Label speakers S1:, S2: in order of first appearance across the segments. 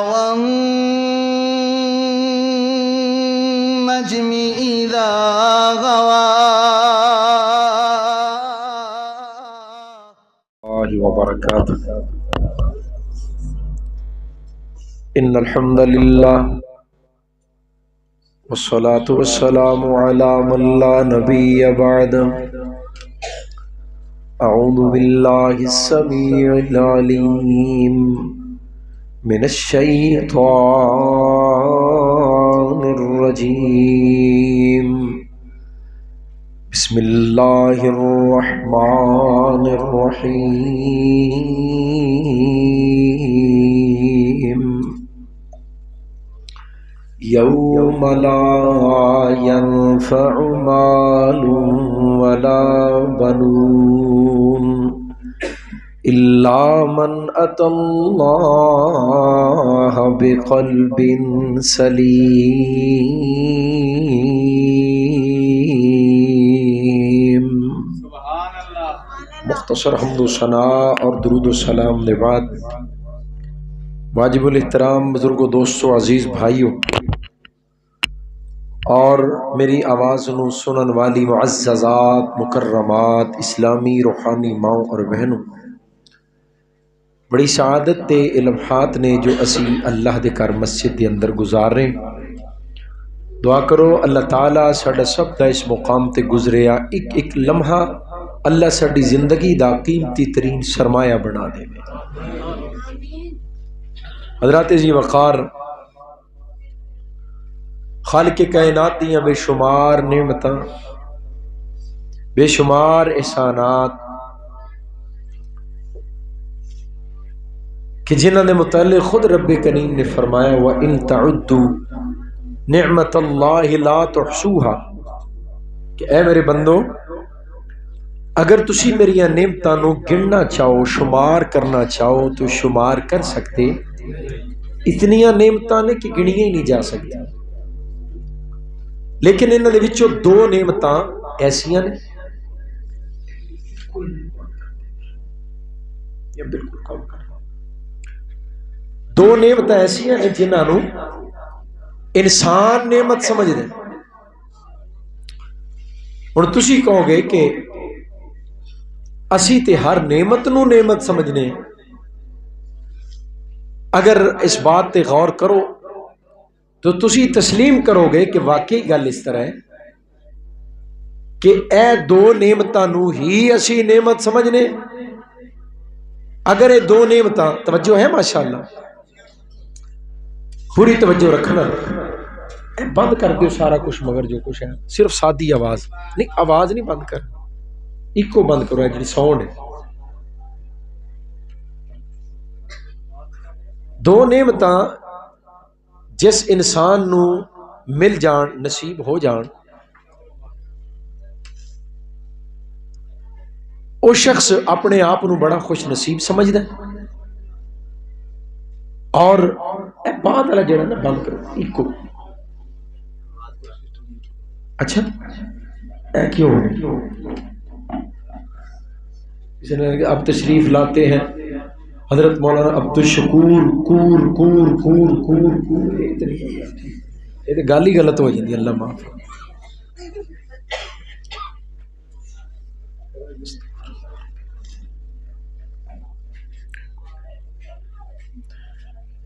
S1: والنجم إذا غوى
S2: الله وبركاته. إن الحمد لله والصلاة والسلام على من لا نبي بعده. أعوذ بالله السميع العليم من الشيطان الرجيم. بسم الله الرحمن الرحيم. يوم لا ينفع مال ولا بنون إلا من أتى الله بقلب سلیم. مختصر حمد و ثناء اور درود و سلام کے بعد واجب الاحترام بزرگوں، دوستوں، عزیز بھائیوں اور میری آواز نو سنن والی معززات، مکرمات، اسلامی روحانی ماؤں اور بہنوں، بڑی سعادت تے لمحات نے جو اسی اللہ دے گھر مسجد دے اندر گزار رہے ہیں. دعا کرو اللہ تعالیٰ ساڈا سب دا اس مقام تے گزریا ایک ایک لمحہ اللہ ساڈی زندگی دا قیمتی ترین سرمایہ بنا دے. حضرات عزیز وقار، خالق کائنات دیاں بے شمار نعمتاں، بے شمار احسانات کہ جنہاں دے متعلق خود رب کریم نے فرمایا وَإِن تَعُدُّوا نِعْمَةَ اللَّهِ لَا تُحْصُوهَا، کہ اے میرے بندو اگر تسی میریاں نعمتاں نو گننا چاہو، شمار کرنا چاہو تو شمار کر سکتے. اتنیاں نعمتاں نے کہ گنیاں ہی نہیں جا سکتی. لیکن انہاں دے وچوں دو نعمتاں ایسیاں نے، یہ بالکل کام کر دو نعمتاں ایسیاں نے جنہاں نو انسان نعمت سمجھ دے. ہن تسی کہو گے کہ اسی تے ہر نعمت نو نعمت سمجھنے. اگر اس بات تے غور کرو تو تسی تسلیم کرو گے کہ واقعی گل اس طرح ہے کہ اے دو نعمتاں نو ہی اسی نعمت سمجھنے. اگر اے دو نعمتاں، توجہ ہے ماشاءاللہ، پوری توجہ رکھنا، اے بند کر دیو سارا کچھ مگر جو کچھ ہے، صرف سادی آواز نہیں، آواز نہیں بند کر، ایکو بند کرو ہے جی ساؤنڈ ہے. دو نعمتاں جس انسان نو مل جان، نصیب ہو جان، او شخص اپنے آپ نو بڑا خوش نصیب سمجھدا ہے. اور اے بات والا جڑا نا بند کرو ایکو. اچھا اے کیوں اب تشریف لاتے ہیں حضرت مولانا عبد الشکور کور کور کور کور کور، یہ گل ہی غلط ہو جاتی، اللہ معاف.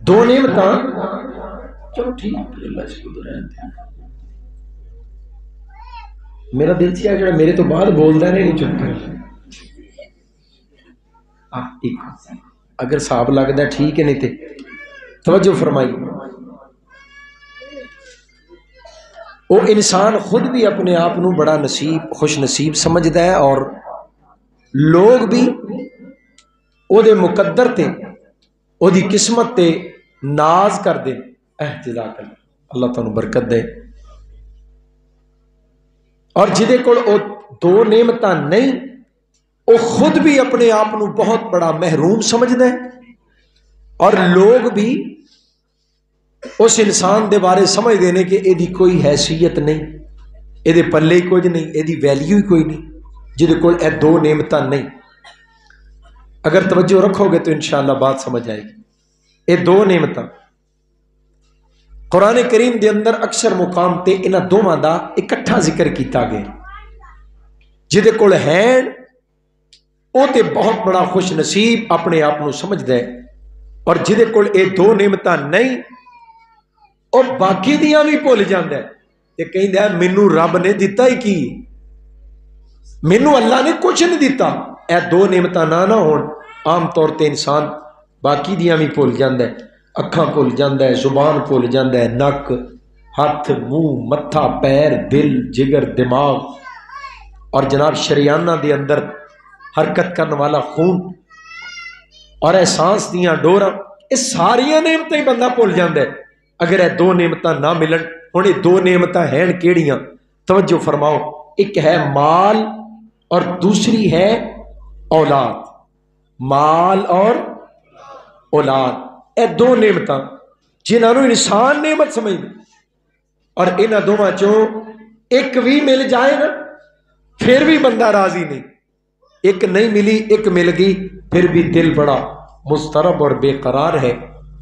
S2: دو نعمتاں، چلو ٹھیک اللہ شکر ہے. میرا دل چاہے جڑا میرے تو بعد بولدا نہیں چپ کر. اگر صاحب لگتا ہے ٹھیک ہے، نہیں تے توجہ فرمائی. وہ انسان خود بھی اپنے آپ نو بڑا نصیب، خوش نصیب سمجھدا ہے، اور لوگ بھی او دے مقدر تے، او دی قسمت تے ناز کر دے. جزاک اللہ تعالیٰ برکت دے. اور جدے کول او دو نعمتاں نہیں، او خود بھی اپنے آپ نو بہت بڑا محروم سمجھدا ہے، اور لوگ بھی اس انسان دے بارے سمجھ دینے کہ یہ دی کوئی حیثیت نہیں، یہ پلے کچھ نہیں، یہ ویلیو ہی کوئی نہیں جہد کول اے دو نعمتاں نہیں. اگر توجہ رکھو گے تو انشاءاللہ بات سمجھ آئے گی. یہ دو نعمتاں قرآن کریم دے اندر اکثر مقام تے انہاں دوواں دا اکٹھا ذکر کیتا گیا. جہدے کول ہیں وہ تے بہت بڑا خوش نصیب اپنے آپ کو سمجھدا ہے، اور جہدے کول اے دو نعمتاں نہیں اور باقی دیاں بھی بھول جاندا ہے تے کہندا ہے مینوں رب نے دتا ہی کی، مینوں اللہ نے کچھ نہیں دیتا. اے دو نعمتاں نہ ہون عام طور تے انسان باقی دیاں بھی بھول جاندا ہے، اکھاں بھول جاندا ہے، زبان بھول جاندا ہے، نک، ہاتھ، منہ، متھا، پیر، دل، جگر، دماغ اور جناب شریانہ دے اندر حرکت کرنے والا خون اور احساس دیاں ڈوراں، یہ ساریاں نعمتیں بندہ بھول جاندا ہے اگر یہ دو نعمتاں نہ ملن. ہن یہ دو نعمتاں ہیں کیڑیاں؟ توجہ فرماؤ، ایک ہے مال اور دوسری ہے اولاد. مال اور اولاد، اے دو نعمتاں جنہاں نوں انسان نعمت سمجھدا، اور انہاں دوواں چوں ایک بھی مل جائے نا پھر بھی بندہ راضی نہیں. ایک نہیں ملی، ایک مل گئی پھر بھی دل بڑا مضطرب اور بے قرار ہے.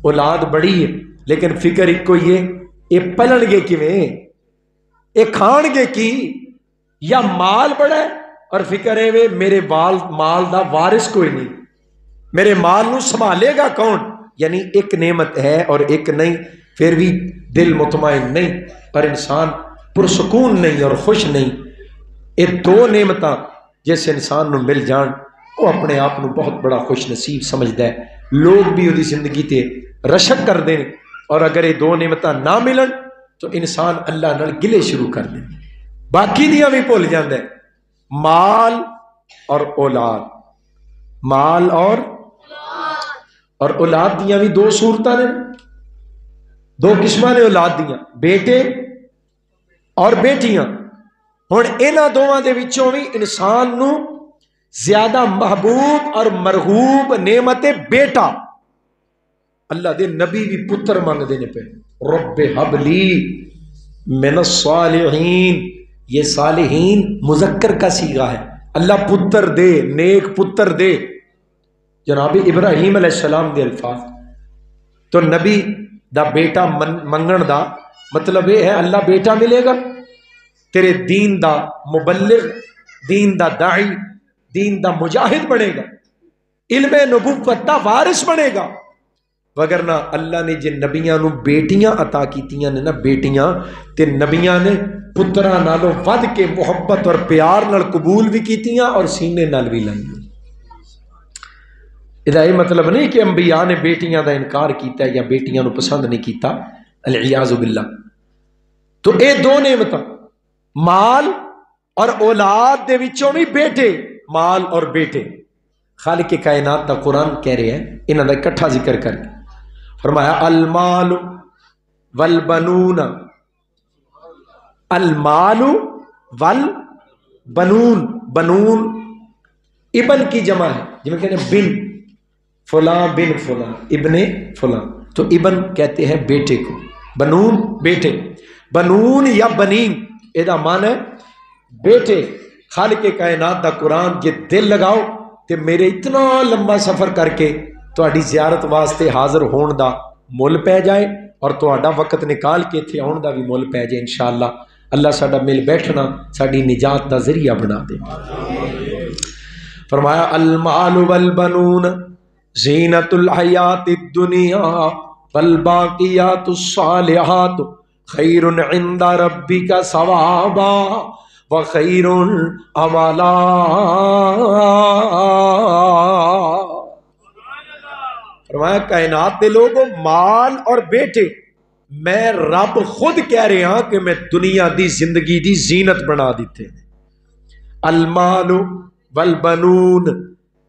S2: اولاد بڑی ہے لیکن فکر ایک کوئی ہے، یہ پلن گے کیویں، یہ کھان گے کی؟ یا مال بڑا ہے اور فکر ہے وے میرے مال دا وارث کوئی نہیں، میرے مال نو سنبھالے گا کون؟ یعنی ایک نعمت ہے اور ایک نہیں، پھر بھی دل مطمئن نہیں، پر انسان پرسکون نہیں اور خوش نہیں. یہ دو نعمتاں جس انسان نو مل جان وہ اپنے آپ نو بہت بڑا خوش نصیب سمجھدا ہے. لوگ بھی وہ زندگی تے رشک کر دیں، اور اگر یہ دو نعمتاں نہ ملن تو انسان اللہ نال گلے شروع کر دے، باقی دیاں بھی بھول جاندا ہے. مال اور اولاد، مال اور اولاد دیاں بھی دو صورتاں نے، دو قسماں نے اولاد دیاں، بیٹے اور بیٹیاں. ہن انہاں دوواں دے وچوں بھی انسان نو زیادہ محبوب اور مرغوب نعمت بیٹا. اللہ دے نبی بھی پتر مانگدے نے پہ، رب حب لی من الصالحین. یہ صالحین مذکر کا صیغہ ہے، اللہ پتر دے، نیک پتر دے. جناب ابراہیم علیہ السلام دے الفاظ. تو نبی دا بیٹا منگن دا مطلب یہ ہے اللہ بیٹا ملے گا، تیرے دین دا مبلغ، دین دا داعی، دین دا مجاہد بنے گا، علم نبوت دا وارث بنے گا. وگرنہ اللہ نے جن نبیاں نو بیٹیاں عطا کیتیاں نے نا، بیٹیاں تے نبیاں نے پتراں نالوں ود کے محبت اور پیار نال قبول بھی کیتیاں اور سینے نال بھی لائیاں. یہ مطلب نہیں کہ انبیاء نے بیٹیاں دا انکار کیتا ہے یا بیٹیاں نو پسند نہیں کیتا، العیاذ باللہ. تو اے دو نعمتاں مال اور اولاد دے وچوں بھی بیٹے، مال اور بیٹے، خالق کائنات دا قرآن کہہ رہے ہیں انہاں دا اکٹھا ذکر کر کے فرمایا المال والبنون. المال والبنون، بنون ابن کی جمع ہے، جمع کہتے ہیں بن، فلاں بن فلاں، ابن فلاں، تو ابن کہتے ہیں بیٹے کو، بنون بیٹے. بنون یا بنین ادا معنی ہے بیٹے. خالق کائنات دا قرآن جے دل لگاؤ تے میرے اتنا لمبا سفر کر کے تہاڈی زیارت واسطے حاضر ہون دا مل پہ جائے اور تہاڈا وقت نکال کے اتھے آن دا بھی مل پہ جائے انشاءاللہ. اللہ ساڈا مل بیٹھنا ساڈی نجات دا ذریعہ بنا دے. فرمایا المال والبنون زینت الحیات الدنیا والباقیات الصالحات خیر عند ربک ثوابا وخیر عملا. فرمایا کائنات دے لوگوں، مال اور بیٹے میں رب خود کہہ رہے ہاں کہ میں دنیا دی زندگی دی زینت بنا دیتے ہیں. المال والبنون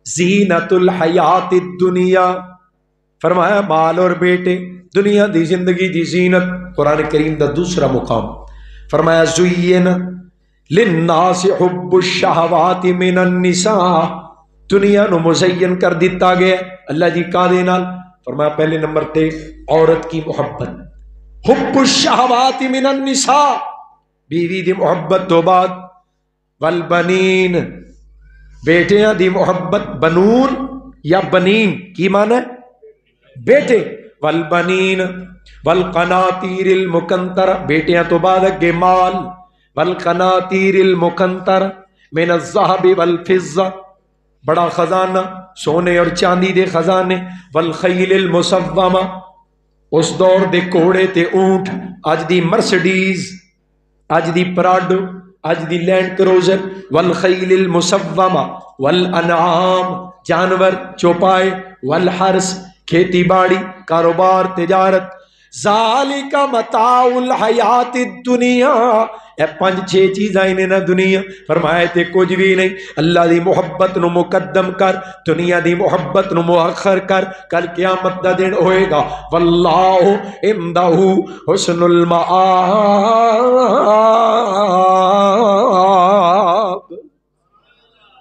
S2: زینت الحیات الدنیا، فرمایا مال اور بیٹے دنیا دی زندگی دی زینت. قرآن کریم دا دوسرا مقام فرمایا زین للناس حب الشہوات من النساء، دنیا نو مزین کر دیتا گیا اللہ جی کا دے نال. فرمایا پہلے نمبر تے عورت کی محبت، حب الشہوات من النساء، بیوی دی محبت تو بعد، والبنین بیٹیاں دی محبت، بنون یا بنین کی معنی ہے بیٹے، والبنین والقناطیر المقنطرہ، بیٹیاں تو بعد اگے مال، والقناطیر المقنطرہ من الذهب والفضہ، بڑا خزانہ سونے اور چاندی دے خزانے، والخیل المسومہ، اس دور دے گھوڑے تے اونٹ، اج دی مرسڈیز، اج دی پراڈو، اج دی لینڈ کروزر، والخیل المسومہ، والانعام، جانور چوپائے، والحرس، کھیتی باڑی، کاروبار، تجارت، ذالک متاع الحیات الدنیا، اے 5-6 چیزاں نے نا دنیا، فرمایا تے کچھ بھی نہیں، اللہ دی محبت نو مقدم کر، دنیا دی محبت نو مؤخر کر، کل قیامت دا دن ہوئے گا، واللہ عندہ حسن المآب،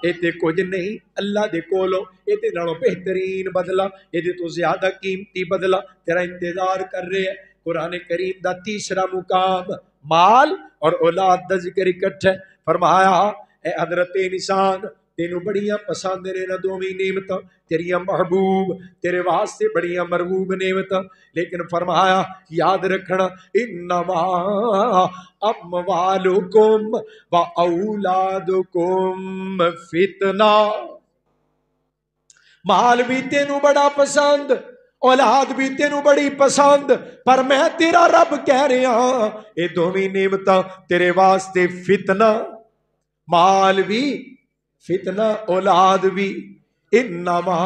S2: ایتے کچھ نہیں اللہ دے کولو، ایتے نالوں بہترین بدلہ، ایتے تو زیادہ قیمتی بدلہ تیرا انتظار کر رہے ہیں۔ قرآن کریم دا تیسرا مقام مال اور اولاد دا ذکر اکٹھا ہے۔ فرمایا اے حضرت انسان، تینوں بڑیاں پسند نے نہ دوویں نعمتاں، تیریاں محبوب، تیرے واسطے بڑیاں مرغوب نعمتاں، لیکن فرمایا یاد رکھنا انما اموالکم و اولادکم فتنہ، مال بھی تینوں بڑا پسند، اولاد بھی تینوں بڑی پسند، پر میں تیرا رب کہہ رہا ہاں اے دوویں نعمتاں تیرے واسطے فتنہ، مال بھی فتنہ، اولاد بھی، انما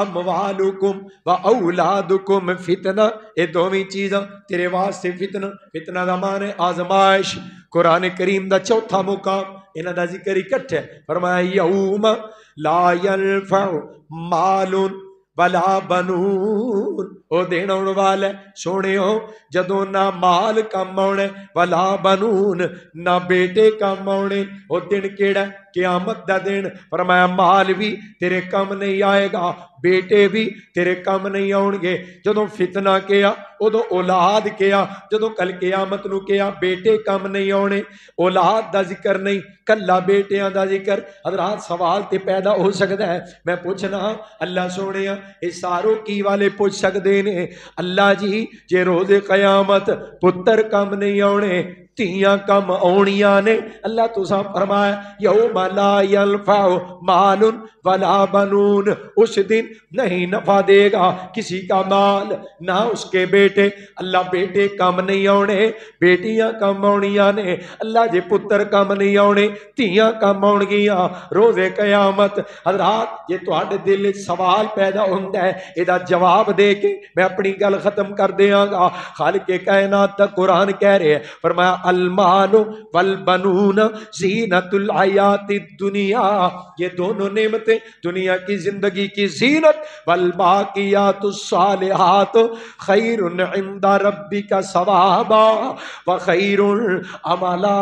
S2: اموالکم و اولادکم فتنہ، اے دوویں چیزاں تیرے واسطے فتنہ، فتنہ دا معنی آزمائش۔ قرآن کریم دا چوتھا مقام انہاں دا ذکر اکٹھا ہے، فرمایا یوم لا ینفع مال ولا بنون، او دین آن والا ہے سونے ہو جدوں نہ مال کم آنے ولا بنون، نہ بیٹے کم آنے، او دن کیڑا ہے؟ قیامت دا دن۔ فرمایا مال بھی تیرے کم نہیں آئے گا، بیٹے بھی تیرے کم نہیں آؤں گے۔ جدوں فتنہ کیا ادو اولاد کیا، جدوں کل قیامت نو کیا بیٹے کم نہیں آنے، اولاد دا ذکر نہیں، کلا بیٹیاں دا ذکر۔ حضرات سوال تے پیدا ہو سکتا ہے، میں پوچھنا اللہ سونیا اے سارو کی والے پوچھ سکتے نے، اللہ جی جے روز قیامت پتر کم نہیں آنے، تیاں کم آنیاں نے، اللہ تساں فرمایا یوم لا ینفع مال ولا بنون، اس دن نہیں نفع دے گا کسی کا مال نہ اس کے بیٹے، اللہ بیٹے کم نہیں آنے، بیٹیاں کم آنیاں نے، اللہ جے پتر کم نہیں آنے، تیاں کم آن گیاں روز قیامت۔ حضرات یہ تواڈے دل وچ سوال پیدا ہوندا ہے، ایدا جواب دے کے میں اپنی گل ختم کر دیاں گا۔ خالق کائنات دا قرآن کہہ رہے ہیں، فرمایا المال والبنون زینت الحیات الدنیا، یہ دونوں نعمتیں دنیا کی زندگی کی زینت، والباقیات الصالحات خیر عند ربک ثوابا وخیر عملا۔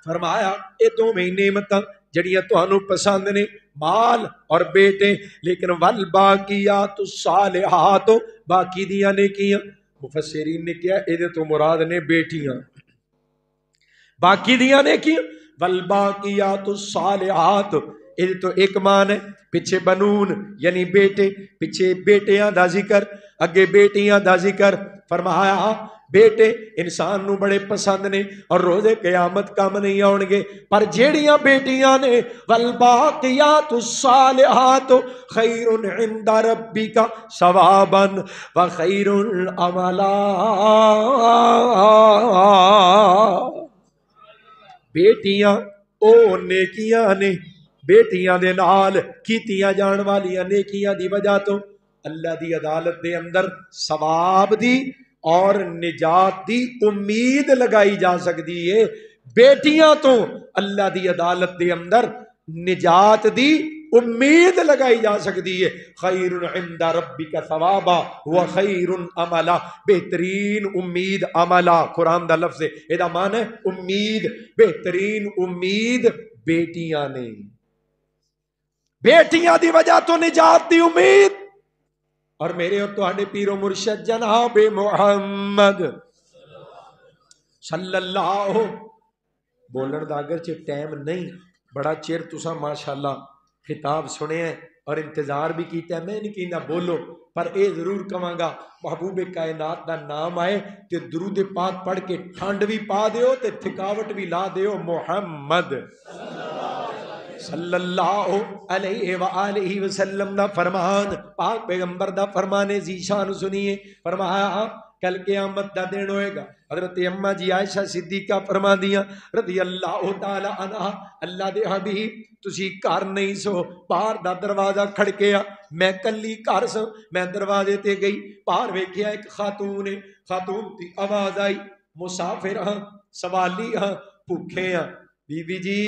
S2: فرمایا یہ دونوں نعمتاں جڑیاں تانوں پسند نے، مال اور بیٹے، لیکن والباقیات الصالحات، باقی دیاں نیکیاں، مفسرین نے کیا اے تو مراد نے بیٹیاں، باقی دیاں نیکیاں، والباقیات الصالحات، اے تو ایک مان ہے، پیچھے بنون یعنی بیٹے، پیچھے بیٹیاں دا ذکر، اگے بیٹیاں دا ذکر۔ فرمایا بیٹے انسان نو بڑے پسند نے اور روز قیامت کم نہیں آن گے، پر جیڑیاں بیٹیاں نے والباقیات الصالحات خیر عند ربک ثوابا وخیر عملا، بیٹیاں او نیکیاں نے، بیٹیاں دے نال کیتیاں جان والیاں نیکیاں دی وجہ تو اللہ دی عدالت دے اندر ثواب دی اور نجات دی امید لگائی جا سکتی ہے۔ بیٹیاں تو اللہ دی عدالت دے اندر نجات دی امید لگائی جا سکتی ہے۔ خیر عند ربک ثوابا وخیر عملا، بہترین امید عملا، قرآن دا لفظ ہے، ایدا معنی ہے امید، بہترین امید بیٹیاں نے، بیٹیاں دی وجہ تو نجات دی امید۔ اور میرے اور تہاڈے پیر و مرشد جناب محمد صلی اللہ، بولن دا اگرچہ ٹائم نہیں، بڑا چیر تساں ماشاءاللہ خطاب سنے اور انتظار بھی کیتا ہے. میں نہیں کہنا بولو پر اے ضرور کہاں گا محبوب کائنات دا نام آئے تے درود پاک پڑھ کے ٹھنڈ بھی پا دیو تے تھکاوٹ بھی لا دیو. محمد صلی اللہ علیہ وآلہ وسلم دا فرمان، پاک پیغمبر دا فرمان ذیشان سنیے. فرمایا کل قیامت دا دن ہوئے گا. حضرت اماں جی عائشہ صدیقہ فرما دیا رضی اللہ تعالی عنہ، اللہ دے حبیب تسی گھر نہیں سو، باہر دا دروازہ کھڑکیا، میں کلی گھر سو، میں دروازے تے گئی، باہر ویکھیا ایک خاتون ہے، خاتون دی آواز آئی مسافر ہاں، سوالی ہاں، بھوکے ہاں، بی بی جی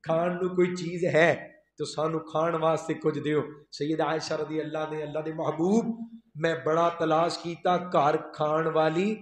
S2: کھان نو کوئی چیز ہے تو سانو کھان واسطے کچھ دیو. سید عائشہ رضی اللہ نے اللہ دے محبوب میں بڑا تلاش کیتا، گھر کھان والی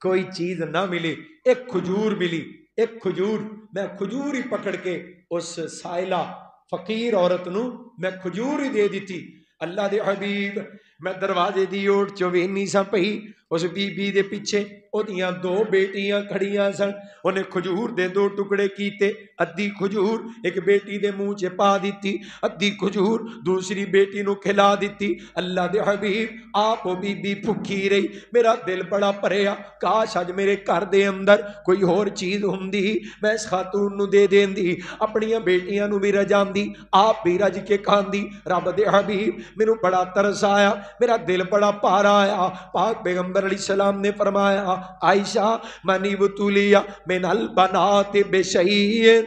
S2: کوئی چیز نہ ملی، ایک کھجور ملی، ایک کھجور، میں کھجور ہی پکڑ کے اس سائلہ فقیر عورت نو میں کھجور ہی دے دیتی. اللہ دے حبیب میں دروازے دی اوٹ چو وینی سا پئی، اس بی بی دے پیچھے او دیاں دو بیٹیاں کھڑیاں سن، انہیں کھجور دے دو ٹکڑے کیتے، ادھی کھجور ایک بیٹی دے منہ چ پا دیتی، ادھی کھجور دوسری بیٹی نو کھلا دیتی. اللہ دے حبیب آپ بی بی بھکھی رہی، میرا دل بڑا پریا، کاش اج میرے گھر دے اندر کوئی اور چیز ہوندی میں اس خاتون نو دے دیندی، اپنیاں بیٹیاں نو بھی رجاندی، آپ بھی رج کے کھاندی. رب دے حبیب مینوں بڑا ترس آیا، میرا دل بڑا پارا آیا. پاک پیغمبر علیہ السلام نے فرمایا عائشہ منی بتولیا من البنات بشیئن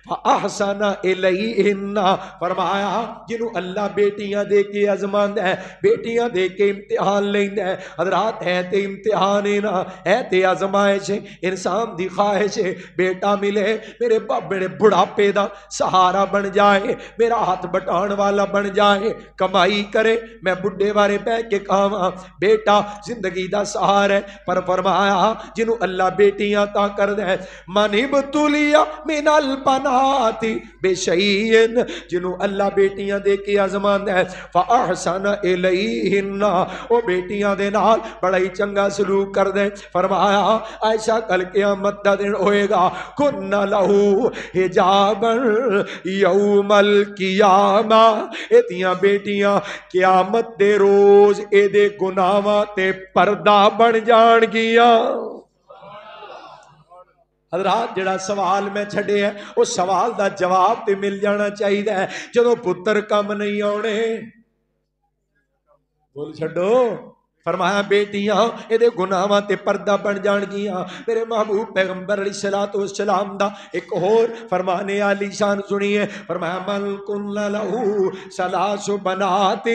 S2: فاحسن الیہن، فرمایا جنوں اللہ بیٹیاں دے کے آزماندا ہے، بیٹیاں دے کے امتحان لیندا ہے. حضرات ہے تے امتحان ہے نا، ہے تے آزمائش ہے. انسان دی خواہش ہے بیٹا ملے میرے بڑے بڑھاپے دا سہارا بن جائے، میرا ہاتھ بٹان والا بن جائے، کمائی کرے میں بڈھے بارے بہ کے کھاواں، بیٹا زندگی دا سہارا ہے. پر فرمایا جنوں اللہ بیٹیاں عطا کر دے، من ابتلیا من البنات بشیئن، جنوں اللہ بیٹیاں دے کے آزماندا ہے، فاحسن الیہن، او بیٹیاں دے نال بڑا ہی چنگا سلوک کر دے. فرمایا عائشہ کل قیامت دا دن ہوئے گا، کن لہو حجابا یوم القیامہ، ایتیاں بیٹیاں قیامت دے روز اے دے گناہاں تے پردہ بن جان گیاں. حضرات جڑا سوال میں چھڑے ہے اس سوال دا جواب تے مل جانا چاہیے. جدوں پتر کم نہیں آنے بول چھڑو، فرمایا بیٹیاں اے دے گناہاں تے پردہ بن جان گیاں. میرے محبوب پیغمبر علیہ الصلوۃ والسلام دا ایک اور فرمانے عالی شان سنیے. فرمایا من کن لہو ثلاث بنات،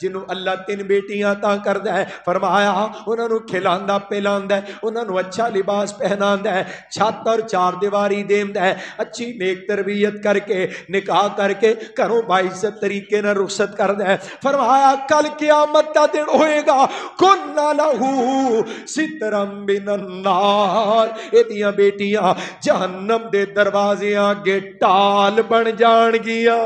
S2: جنوں اللہ تین بیٹیاں عطا کردا ہے، فرمایا انہاں نو کھلاندا پلاندا ہے، انہاں نو اچھا لباس پہناندا ہے، چھت اور چار دیواری دیندا ہے، اچھی نیک تربیت کر کے نکاح کر کے گھروں باعزت طریقے نال رخصت کردا ہے. فرمایا کل قیامت دا دن ہوئے گا، کن لہو سترم من النار، ایدیاں بیٹیاں جہنم دے دروازے آگے ٹال بن جان گیاں.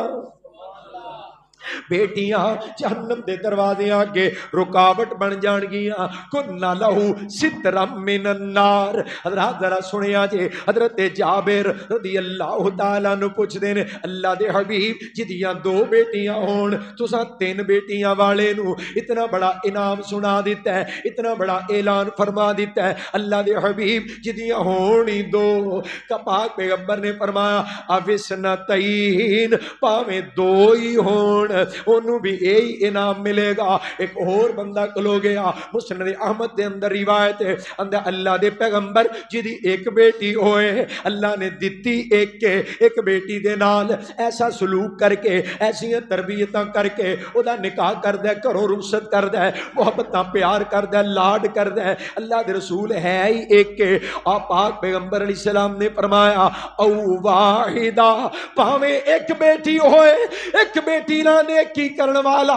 S2: بیٹیاں جہنم دے دروازے آگے رکاوٹ بن جان گیاں. کنا لہو سترم من النار. حضرات ذرا سنیا جے، حضرت جابر رضی اللہ تعالیٰ نو پوچھ دینے اللہ دے حبیب جدیاں دو بیٹیاں ہون تساں تین بیٹیاں والے نو اتنا بڑا انعام سنا دیتا ہے، اتنا بڑا اعلان فرما دیتا ہے. اللہ دے حبیب جدیاں ہونی دو، پاک پیغمبر نے فرمایا اوسنتین، پاویں دو ہی ہون انہوں بھی یہی انعام ملے گا. ایک اور بندہ کلو گیا مسند احمد دے اندر روایت ہے، اندر اللہ دے پیغمبر جدی ایک بیٹی ہوئے اللہ نے دتی ایک بیٹی دے نال ایسا سلوک کر کے ایسیاں تربیتاں کر کے او دا نکاح کر دے، گھروں رخصت کر دے، محبتاں پیار کر دے، لاڈ کر دے. اللہ دے رسول ہے ہی ایک کے آپ پاک پیغمبر علیہ السلام نے فرمایا او واحدہ، پاویں ایک بیٹی ہوئے، ایک بیٹی نہ نیکی کرن والا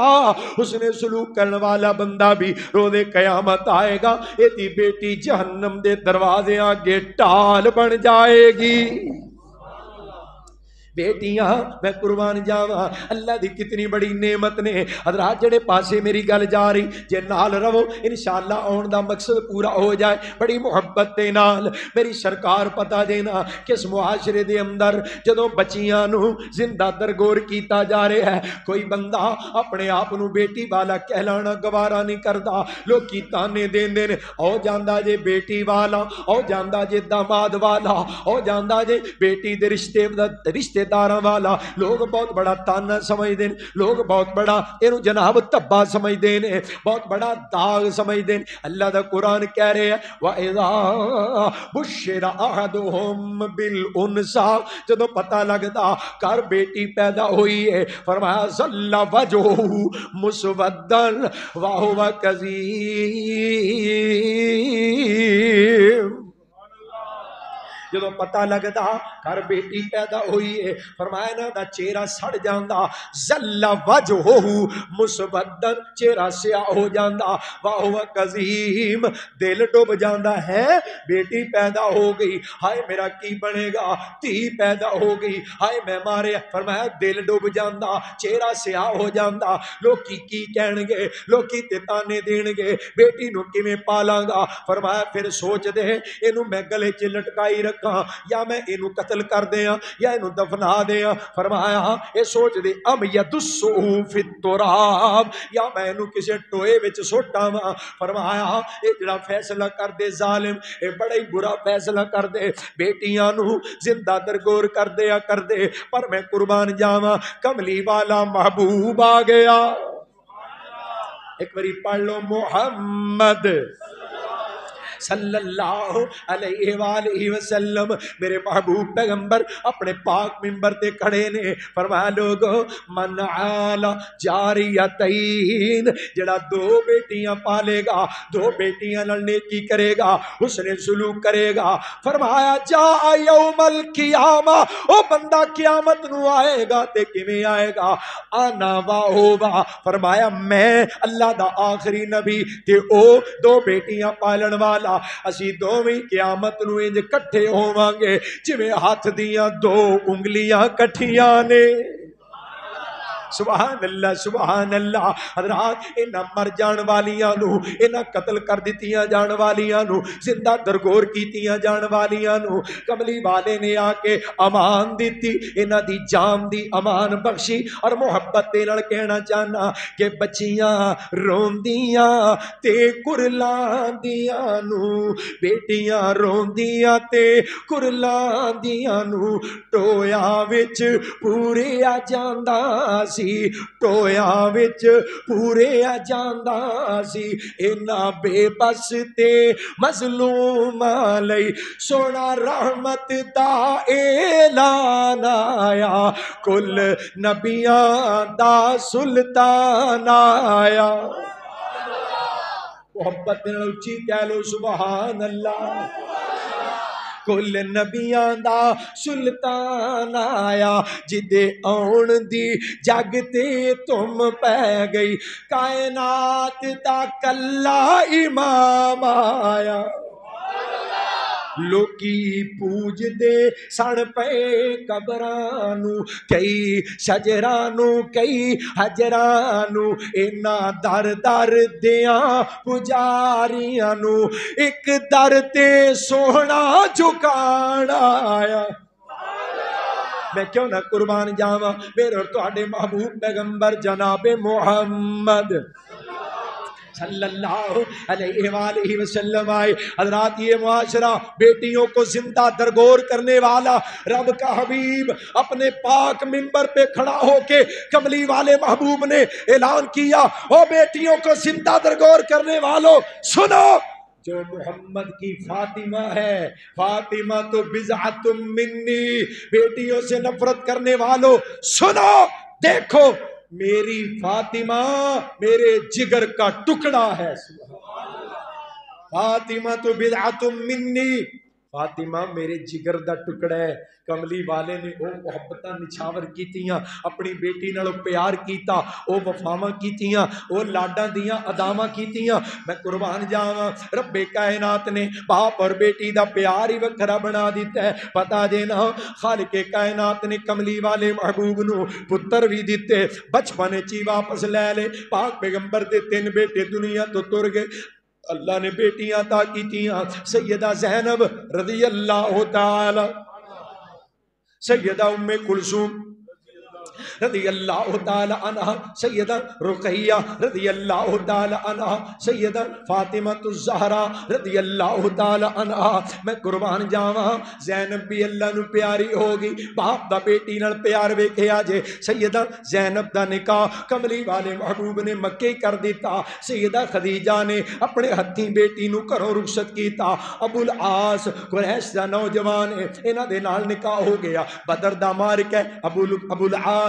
S2: اس نے سلوک کرن والا بندہ بھی روز قیامت آئے گا، ایتی بیٹی جہنم دے دروازے آگے ٹال بن جائے گی. بیٹیاں میں قربان جاواں اللہ دی کتنی بڑی نعمت نے حضرات جڑے پاسے میری گل جا رہی جے نال رہو انشاءاللہ آن دا مقصد پورا ہو جائے بڑی محبت دے نال میری سرکار پتا دینا کس معاشرے دے اندر جدوں بچیاں نو زندہ درگور کیتا جا رہا ہے کوئی بندہ اپنے آپ نو بیٹی والا کہلانا گوارا نہیں کردا لوکی تانے دیندے نے او جاندا جے بیٹی والا او جاندا جے داماد والا او جاندا جے بیٹی دے رشتے داراں والا لوگ بہت بڑا تانا سمجھدے نے لوگ بہت بڑا اینو جناب تبا سمجھدے نے بہت بڑا داغ سمجھدے نے اللہ دا قرآن کہہ رہے ہیں وَإِذَا بُشِّرَ أَحَدُهُمْ بِالْأُنْثَىٰ جدوں پتہ لگدا کر بیٹی پیدا ہوئی ہے فرمایا ظل وجهه مسودًا وهو كظيم جدو پتہ لگدا کر بیٹی پیدا ہوئی ہے فرمایا نا دا چہرہ سڑ جاندا زل وجہہ مسودن چہرہ سیاہ ہو جاندا واہو کظیم دل ڈوب جاندا ہے بیٹی پیدا ہو گئی ہائے میرا کی بنے گا تھی پیدا ہو گئی ہائے میں مارے فرمایا دل ڈوب جاندا چہرہ سیاہ ہو جاندا لوکی کی کہن گے لوکی تے تانے دین گے بیٹی نو کیویں پالاں گا فرمایا پھر سوچ دے اینو میں گلے چ لٹکائی رکھ یا میں اینو قتل کر دیاں یا اینو دفنا دیاں فرمایا اے سوچ دے ام یدسو فی التراب یا میں اینو کسے ٹوئے وچ سٹاواں فرمایا اے جڑا فیصلہ کر دے ظالم اے بڑا ہی برا فیصلہ کر دے بیٹیاں نو زندہ درگور کر دیا کر دے پر میں قربان جاواں کملی والا محبوب آ گیا ایک باری پڑھ لو محمد صلی اللہ علیہ وآلہ وسلم میرے محبوب پیغمبر اپنے پاک منبر تے کھڑے نے فرمایا لوگو من عال جاریتین جڑا دو بیٹیاں پالے گا دو بیٹیاں نال نیکی کرے گا حسن سلوک کرے گا فرمایا جا یوم القیامہ او بندہ قیامت نو آئے گا تے کیویں آئے گا آنا وا ہووا فرمایا میں اللہ دا آخری نبی تے او دو بیٹیاں پالن والا اسی دوویں قیامت نو انج کٹھے ہوواں گے جویں ہاتھ دیاں دو انگلیاں کٹھیاں نے سبحان اللہ حضرات انہاں مر جان والیاں نو انہاں قتل کر دتیاں جان والیاں نو زندہ درگور کیتیاں جان والیاں نو کملی والے نے آ کے امان دیتی انہاں دی جان دی امان بخشی اور محبت دے نال کہنا چاہنا کہ بچیاں روندیاں تے کرلاندیاں نو بیٹیاں روندیاں تے کرلاندیاں نو ٹویا وچ پورے آ جاندا سی ٹویا وچ پورے آ جاندا سی اینا بے بس تے مظلوم لئی سونا رحمت دا اعلان آیا کل نبیاں دا سلطان آیا محبت نال اچھی کہہ لو سبحان اللہ کل نبیاں دا سلطان آیا جدے آن دی جگ تے تم پہ گئی کائنات دا کلا امام آیا لوکی پوج دے سن پے قبرانو کئی شجرانو کئی حجرانو اینا در در دیاں پجاریانو ایک در تے سونا جھکانا آیا میں کیوں نہ قربان جاواں میرے اور تہاڈے محبوب پیغمبر جناب محمد صلی اللہ علیہ وآلہ وسلم آئے حضرات یہ معاشرہ بیٹیوں کو زندہ درگور کرنے والا رب کا حبیب اپنے پاک منبر پہ کھڑا ہو کے کملی والے محبوب نے اعلان کیا او بیٹیوں کو زندہ درگور کرنے والوں سنو جو محمد کی فاطمہ ہے فاطمہ تو بضعۃ منی بیٹیوں سے نفرت کرنے والوں سنو دیکھو میری فاطمہ میرے جگر کا ٹکڑا ہے فاطمہ تو بضعۃ منی فاطمہ میرے جگر دا ٹکڑا ہے. کملی والے نے او محبتاں نچھاور کیتیاں، اپنی بیٹی نال پیار کیتا، او وفاواں کیتیاں، او لاڈاں دیاں اداواں کیتیاں. میں قربان جاواں رب کائنات نے باپ اور بیٹی دا پیار ہی وکھرا بنا دیتا ہے. پتا جے نا خالق کائنات نے کملی والے محبوب نو پتر بھی دیتے، بچپن چی واپس لے لے. پاک پیغمبر دے 3 بیٹے دنیا تو تر گئے. اللہ نے بیٹیاں عطا کیتیاں. سیدہ زینب رضی اللہ تعالی، سیدہ ام کلثوم رضی اللہ تعالی عنہ، سیدہ رقیہ رضی اللہ تعالی عنہ، سیدہ فاطمہ الزہرا رضی اللہ تعالی عنہ. میں قربان جاواں زینب بھی اللہ نو پیاری ہوگی. باپ دا بیٹی نال پیار ویکھیا جے. سیدہ زینب دا نکاح کملی والے محبوب نے مکے کر دیتا. سیدہ خدیجہ نے اپنے ہتھیں بیٹی نو گھروں رخصت کیتا. ابو العاص قریش دا نوجوان ہے، انہاں دے نال نکاح ہو گیا. بدر دا مارک ہے. ابو العاص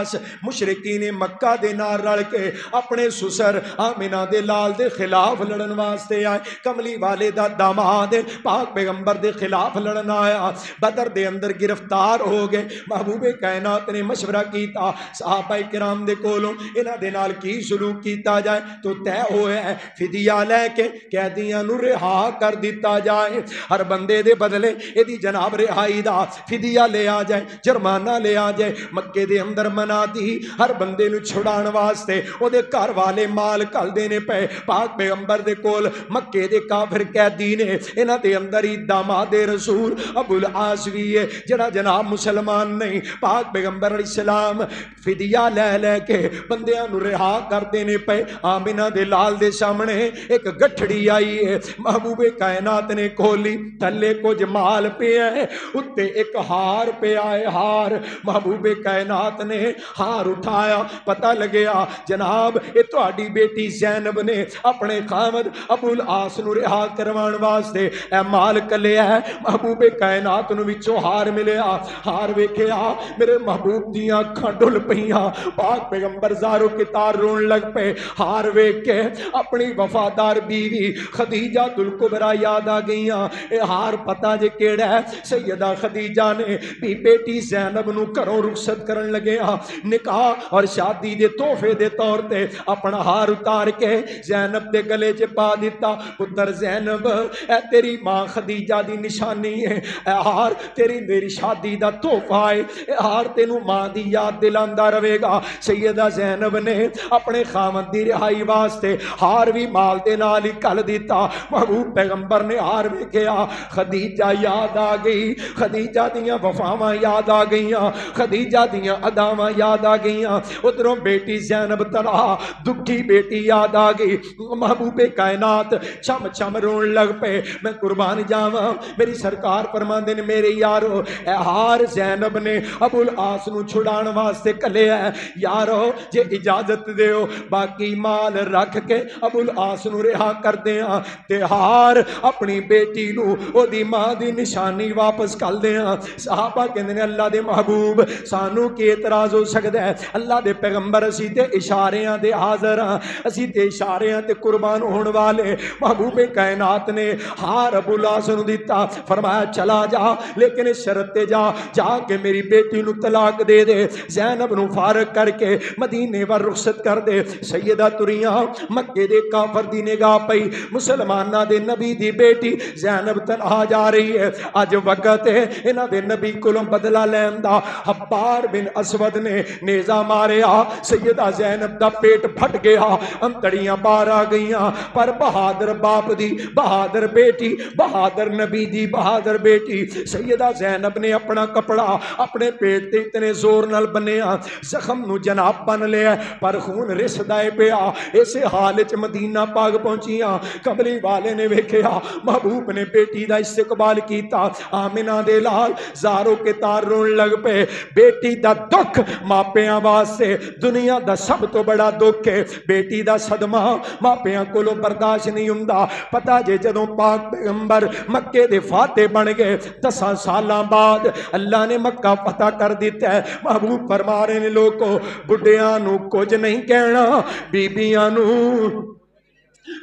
S2: مشرکین مکہ دے نال رل کے اپنے سسر آمنہ دے لال دے خلاف لڑن واسطے آئے. کملی والے دا داماد پاک پیغمبر دے خلاف لڑن آیا. بدر دے اندر گرفتار ہو گئے. محبوب کائنات نے مشورہ کیتا صحابہ کرام دے کولوں انہاں دے نال کی سلوک کیتا جائے. تو طے ہویا ہے فدیہ لے کے قیدیاں نو رہا کر دیتا جائے. ہر بندے دے بدلے ایدی جناب رہائی دا فدیہ لے آ جائے، جرمانہ لے آ جائے. مکے دے اندر منا دی ہر بندے نو چھڑان واسطے او دے گھر والے مال کل دینے پے. پاک پیغمبر دے کول مکے دے کافر قیدی نے، انہاں دے اندر ہی داماد رسول ابو العاص بھی ہے جڑا جناب مسلمان نہیں. پاک پیغمبر علیہ السلام فدیہ لے لے کے بندیاں نو رہا کر دینے پے. آمنہ دے لال دے سامنے ایک گٹھڑی آئی ہے. محبوب کائنات نے کھولی، تھلے کچھ مال پہ ہے، اتے ایک ہار پہ آئے. ہار محبوب کائنات نے ہار اٹھایا. پتہ لگیا جناب اے تہاڈی بیٹی زینب نے اپنے خامد ابو العاص نو رہا کروان واسطے اے مال کلیا ہے. محبوب کائنات نو وچوں ہار ملیا. ہار ویکھیا میرے محبوب دیاں اکھاں ڈل پئیاں. پاک پیغمبر زارو کتار رون لگ پے. ہار ویکھ کے اپنی وفادار بیوی خدیجہ الکبریٰ یاد آ گئیاں. اے ہار پتہ جے کیڑا ہے؟ سیدہ خدیجہ نے بھی بیٹی زینب نو گھروں رخصت کرن لگے نکاح اور شادی دے تحفے دے طور تے اپنا ہار اتار کے زینب دے گلے چ پا دیتا. پتر زینب اے تیری ماں خدیجہ دی نشانی ہے. اے ہار تیری میری شادی دا تحفہ ہے. اے ہار تینو ماں دی یاد دلاندا رہے گا. سیدہ زینب نے اپنے خامد دی رہائی واسطے ہار بھی مال دے نال ہی کل دیتا. محبوب پیغمبر نے ہار ویکھیا خدیجہ یاد آ گئی. خدیجہ دیاں وفاواں یاد آ گئیاں. خدیجہ دیاں اداواں یاد آ گئیاں. ادھروں بیٹی زینب طلحہ دکھی بیٹی یاد آ گئی. محبوب کائنات چم چم رون لگ پے. میں قربان جاواں میری سرکار فرماندے نے میرے یارو اے ہار زینب نے ابو العاص نو چھڑان واسطے کلیا ہے. یارو جے اجازت دیو باقی مال رکھ کے ابو العاص نو رہا کر دیاں تے ہار اپنی بیٹی نو او دی ماں دی نشانی واپس کر دیاں. صحابہ کہندے نے اللہ دے محبوب سانو کی اعتراض ہو سکدا ہے؟ اللہ دے پیغمبر اسی تے اشاریاں دے حاضر ہاں، اسی تے اشاریاں تے قربان ہون والے. محبوب کائنات نے ہار ابو العاص نو دیتا. فرمایا چلا جا لیکن شرط تے جا کے میری بیٹی نو طلاق دے دے. زینب نو فارغ کر کے مدینے ور رخصت کر دے. سیدہ تریاں مکے دے کافر دی نگاہ پئی مسلماناں دے نبی دی بیٹی زینب تنہا جا رہی ہے. اج وقت ہے انہاں دے نبی کولوں بدلہ لین دا. حبار بن اسود نے نیزہ ماریا. سیدہ زینب دا پیٹ پھٹ گیا، انتڑیاں باہر آ گئیاں. پر بہادر باپ دی بہادر بیٹی، بہادر نبی دی بہادر بیٹی سیدہ زینب نے اپنا کپڑا اپنے پیٹ تے اتنے زور نال بنیا، زخم نو جناب بن لیا پر خون رسدا پیا. اسے حال وچ مدینہ پاک پہنچیاں. کملی والے نے ویکھیا محبوب نے بیٹی دا استقبال کیتا. آمنہ دے لال زارو کے تار رون لگ پے. بیٹی دا دکھ ماپیاں واسطے دنیا دا سب تو بڑا دکھ ہے. بیٹی دا صدمہ ماپیاں کولوں برداشت نہیں ہوندا. پتہ جے جدوں پاک پیغمبر مکے دے فاتح بن گئے 10 سالاں بعد اللہ نے مکہ فتح کر دیتا ہے. محبوب فرما رہے نے لوگوں بڈھیاں نو کچھ نہیں کہنا، بیبیاں نو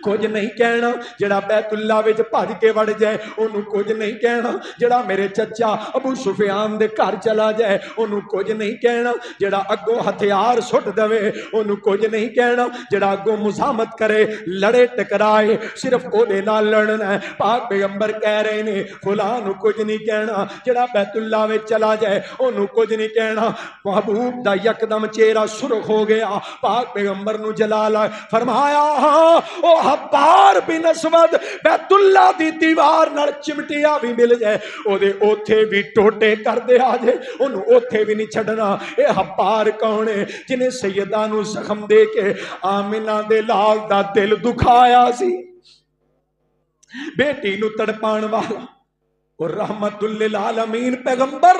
S2: کچھ نہیں کہنا جڑا بیت اللہ وچ بھج کے وڑ جائے انہوں کچھ نہیں کہنا جڑا میرے چچا ابو سفیان دے گھر چلا جائے انہوں کچھ نہیں کہنا جڑا اگوں ہتھیار سٹ دوے انہوں کچھ نہیں کہنا جڑا اگوں مزاحمت کرے لڑے ٹکرائے صرف او دے نال لڑنا ہے پاک پیغمبر کہہ رہے نے فلاں کچھ نہیں کہنا جڑا بیت اللہ وچ چلا جائے انہوں کچھ نہیں کہنا محبوب دا یکدم چہرہ سرخ ہو گیا پاک پیغمبر نو جلال فرمایا ہاں او حبار بن اسود بیت اللہ دی دیوار نال چمٹیا بھی مل جائے او دے اوتھے بھی ٹوٹے کر دے آ جائے انہوں اوتھے بھی نہیں چھڑنا اے حبار کون ہے جنہیں سیدہ نو زخم دے کے آمنہ دے لال دا دل دکھایا سی بیٹی نو تڑپان والا اور رحمت للعالمین پیغمبر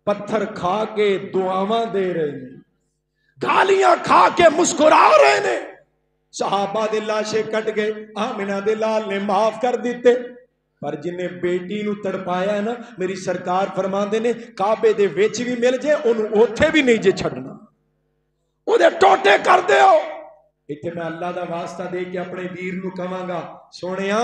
S2: پتھر کھا کے دعاواں دے رہے ہیں گالیاں کھا کے مسکرا رہے ہیں صحابہ دے لاشے کٹ گئے آمنہ دے لال نے معاف کر دیتے پر جنہیں بیٹی نو تڑپایا ہے نا میری سرکار فرماندے نے کعبے دے وچ بھی مل جائے انہوں اوتھے بھی نہیں جے چھڑنا او دے ٹوٹے کر دے ہو ایتھے میں اللہ دا واسطہ دے کے اپنے ویر نو کہاں گا سونیا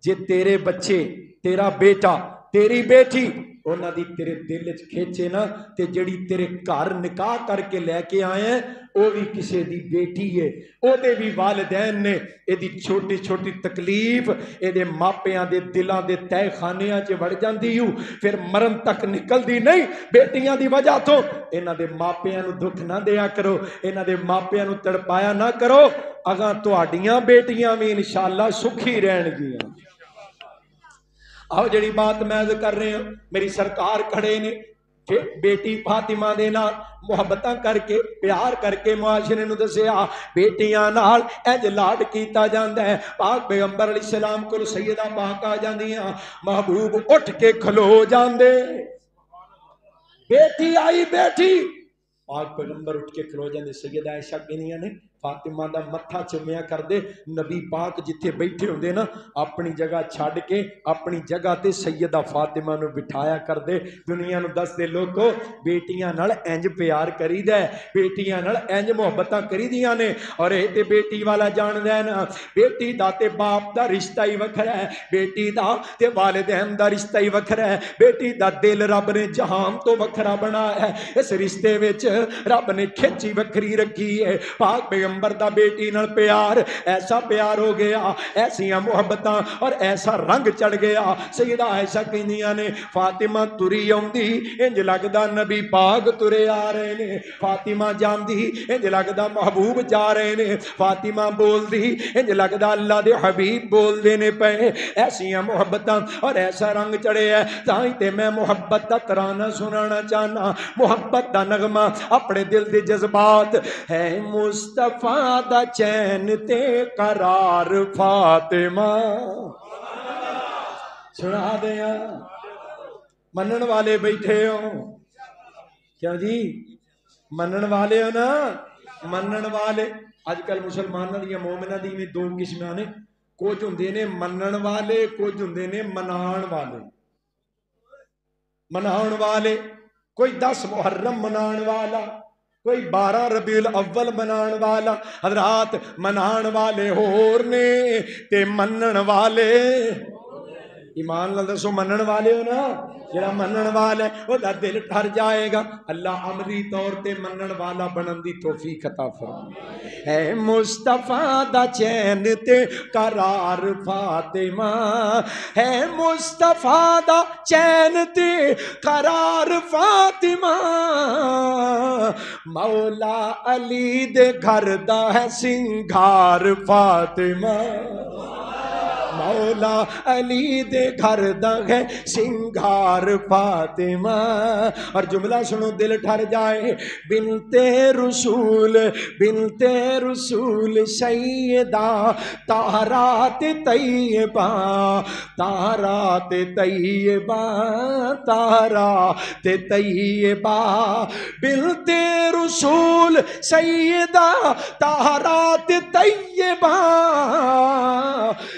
S2: جے تیرے بچے تیرا بیٹا تیری بیٹی انہاں دی تیرے دل وچ کھینچے نا تے جڑی تیرے گھر نکاح کر کے لے کے آئے ہیں او بھی کسے دی بیٹی ہے او دے بھی والدین نے اے دی چھوٹی چھوٹی تکلیف اے دے ماپیاں دے دلاں دے تہ خانیاں چ وڑ جاندی ہو پھر مرن تک نکل دی نہیں بیٹیاں دی وجہ تو انہاں دے ماپیاں نو دکھ نہ دیا کرو انہاں دے ماپیاں نو تڑپایا نہ کرو اگاں تہاڈیاں بیٹیاں بھی انشاءاللہ سکھی رہن گیاں آؤ جڑی بات میں کر رہے ہوں میری سرکار کھڑے نے بیٹی فاطمہ دے نال محبتاں کر کے پیار کر کے معاشرے نو دسیا بیٹیاں نال انج لاڈ کیتا جاندا ہے پاک پیغمبر علیہ السلام کول سیدہ پاک آ جاندیاں محبوب اٹھ کے کھلو جاندے بیٹی آئی بیٹی پاک پیغمبر اٹھ کے کھلو جاندے سیدہ عائشہ کہنیاں نے فاطمہ دا متھا چومیا کر دے نبی پاک جتھے بیٹھے ہوندے نا اپنی جگہ چھڈ کے اپنی جگہ تے سیدہ فاطمہ نو بٹھایا کر دے دنیا نو دس دے لوگو بیٹیاں نال انج پیار کریدا ہے بیٹیاں نال انج محبتاں کریدیاں نے اور اے تے بیٹی والا جاندا ہے نا بیٹی دا تے باپ دا رشتہ ہی وکھرا ہے بیٹی دا تے والدین دا رشتہ ہی وکھرا ہے بیٹی دا دل رب نے جہان تو وکھرا بنایا ہے اس رشتے وچ رب نے کھچی وکھری رکھی ہے پاک پیغمبر دا بیٹی نال پیار ایسا پیار ہو گیا ایسیاں محبتاں اور ایسا رنگ چڑھ گیا سیدہ عائشہ کہندیاں نے فاطمہ تری اوندی انج لگدا نبی پاک ترے آ رہے نے فاطمہ جاندی انج لگدا محبوب جا رہے نے فاطمہ بول دی انج لگدا اللہ دے حبیب بول دے نے پے ایسیاں محبتاں اور ایسا رنگ چڑھے ہے تاں تے میں محبت دا ترانہ سنانا چاہنا محبت دا نغمہ اپنے دل دے جذبات ہے مصطفیٰ دا چین تے قرار فاطمہ سنا دیا منن والے بیٹھے ہو کیا جی منن والے ہو نا منن والے اج کل مسلمانوں دی مومناں دی میں دو قسماں نے کچھ ہوندے نے منن والے کچھ ہوندے نے منان والے منان والے کوئی 10 محرم منان والا کوئی 12 ربیع الاول منان والا حضرات منان والے ہور نے تے منن والے ایمان نال دسو منن والے ہو نا جڑا منن والا ہے او دا دل ٹر جائے گا اللہ عملی طور تے منن والا بنن دی توفیق عطا فرمائے اے مصطفیٰ دا چین تے قرار فاطمہ ہے مصطفیٰ دا چین تے قرار فاطمہ مولا علی دے گھر دا ہے سنگھار فاطمہ مولا علی دے گھر دا ہے سنگھار فاطمہ اور جملہ سنو دل ٹھر جائے بنت رسول سیدہ طاہرات طیبہ طاہرات طیبہ طاہرات طیبہ بنت رسول سیدہ طاہرات طیبہ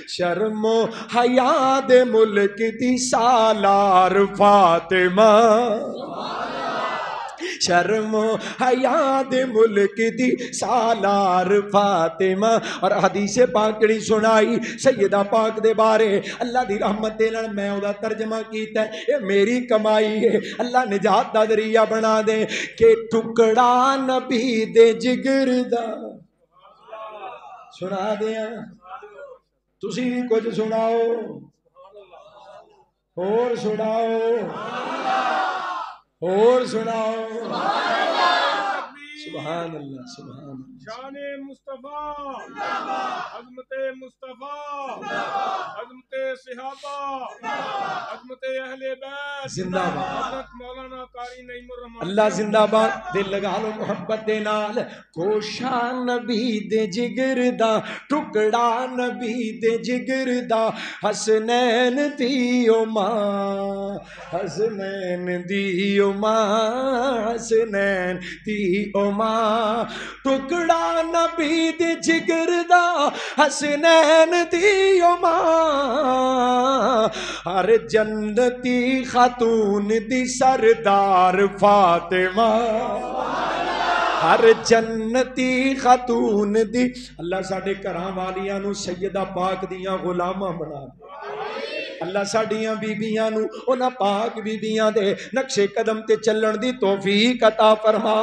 S2: شرم و حیا دے ملک دی سالار فاطمہ شرم و حیا دے ملک دی سالار فاطمہ. اور حدیث پاک جڑی سنائی سیدہ پاک دے بارے اللہ دی رحمت دے نال میں او دا ترجمہ کیتا ہے. اے میری کمائی ہے, اللہ نجات دا ذریعہ بنا دے کہ ٹکڑا نبی دے جگر دا. سنا دیاں تسی بھی کچھ سناؤ, اور سناؤ, اور سناؤ. سبحان اللہ, سبحان اللہ.
S3: شان مصطفیٰ, عظمت مصطفیٰ, عظمت صحابہ, عظمت اہل بیت,
S2: زندہ باد.
S3: حضرت مولانا قاری نعیم الرحمن.
S2: اللہ زندہ باد. دل لگا لو محبت دے نال. کوشا نبی دے جگر دا, ٹکڑا نبی دے جگر دا, حسنین دیو ماں, حسنین دیو ماں, حسنین دیو ماں, ٹکڑا نبی دی جگر دا, حسنین دیو ماں, ہر جنتی خاتون دی سردار فاطمہ, ہر جنتی خاتون دی. اللہ ساڈے گھراں والیاں نو سیدہ پاک دیاں غلاماں بنا دے. اللہ ساڈیاں بیبیاں نو انہاں پاک بیبیاں دے نقشے قدم تے چلن دی توفیق عطا فرما.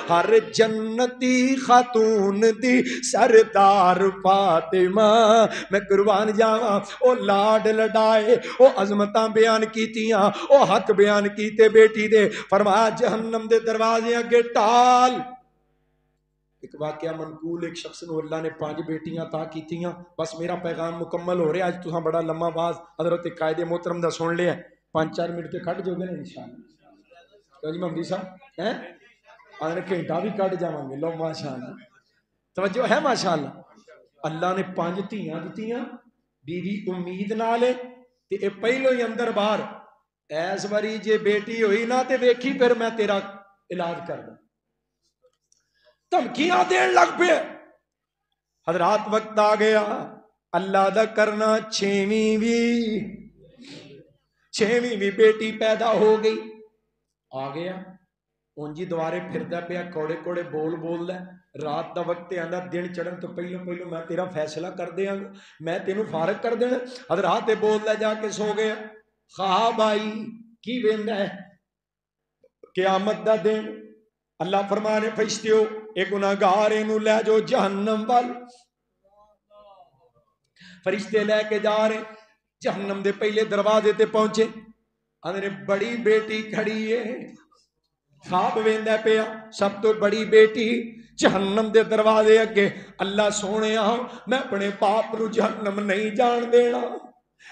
S2: ہر جنتی خاتون دی سردار فاطمہ. میں قربان جاواں او لاڈ لڈائے, او عظمتاں بیان کیتیاں, او حق بیان کیتے بیٹی دے. فرمایا جہنم دے دروازے اگے ٹال. ایک واقعہ منقول, ایک شخص نو اللہ نے 5 بیٹیاں عطا کیتیاں. بس میرا پیغام مکمل ہو رہا ہے. اج تساں بڑا لمبا باز حضرت قائد محترم دا سن لیا, 5-4 منٹ تے کٹ جو گے نا انشاءاللہ. جی مہدی صاحب ہیں آنے گھنٹہ بھی کٹ جاواں گے. لو ماشاءاللہ, توجہ ہے ماشاءاللہ. اللہ نے 5 دھیاں دتیاں, بیوی امید نال تے اے پہلو ہی اندر باہر. ایس واری جے بیٹی ہوئی نا تے ویکھی پھر میں تیرا علاج کر دوں. دھمکیاں دین لگ پہ. حضرات وقت آ گیا اللہ دا کرنا. 6ویں بھی بیٹی پیدا ہو گئی. آ گیا اونجی دوارے پھردا پیا, کوڑے کوڑے بول بولدا. رات دا وقت آندا, دن چڑھن تو پہلو میں تیرا فیصلہ کر دیاں گا, میں تینوں فارغ کر دینا. حضرات بولدا جا کے سو گیا. خواب آئی کی ویندا ہے قیامت دا دن. اللہ فرمانے فرشتیو اے گناہگار اینو لے جو جہنم وال. فرشتے لے کے جا رہے, جہنم دے پہلے دروازے تے پہنچے. اندر بڑی بیٹی کھڑی ہے, خواب ویندا پیا, سب تو بڑی بیٹی جہنم دے دروازے اگے. اللہ سونیا میں اپنے باپ نو جہنم نہیں جان دینا.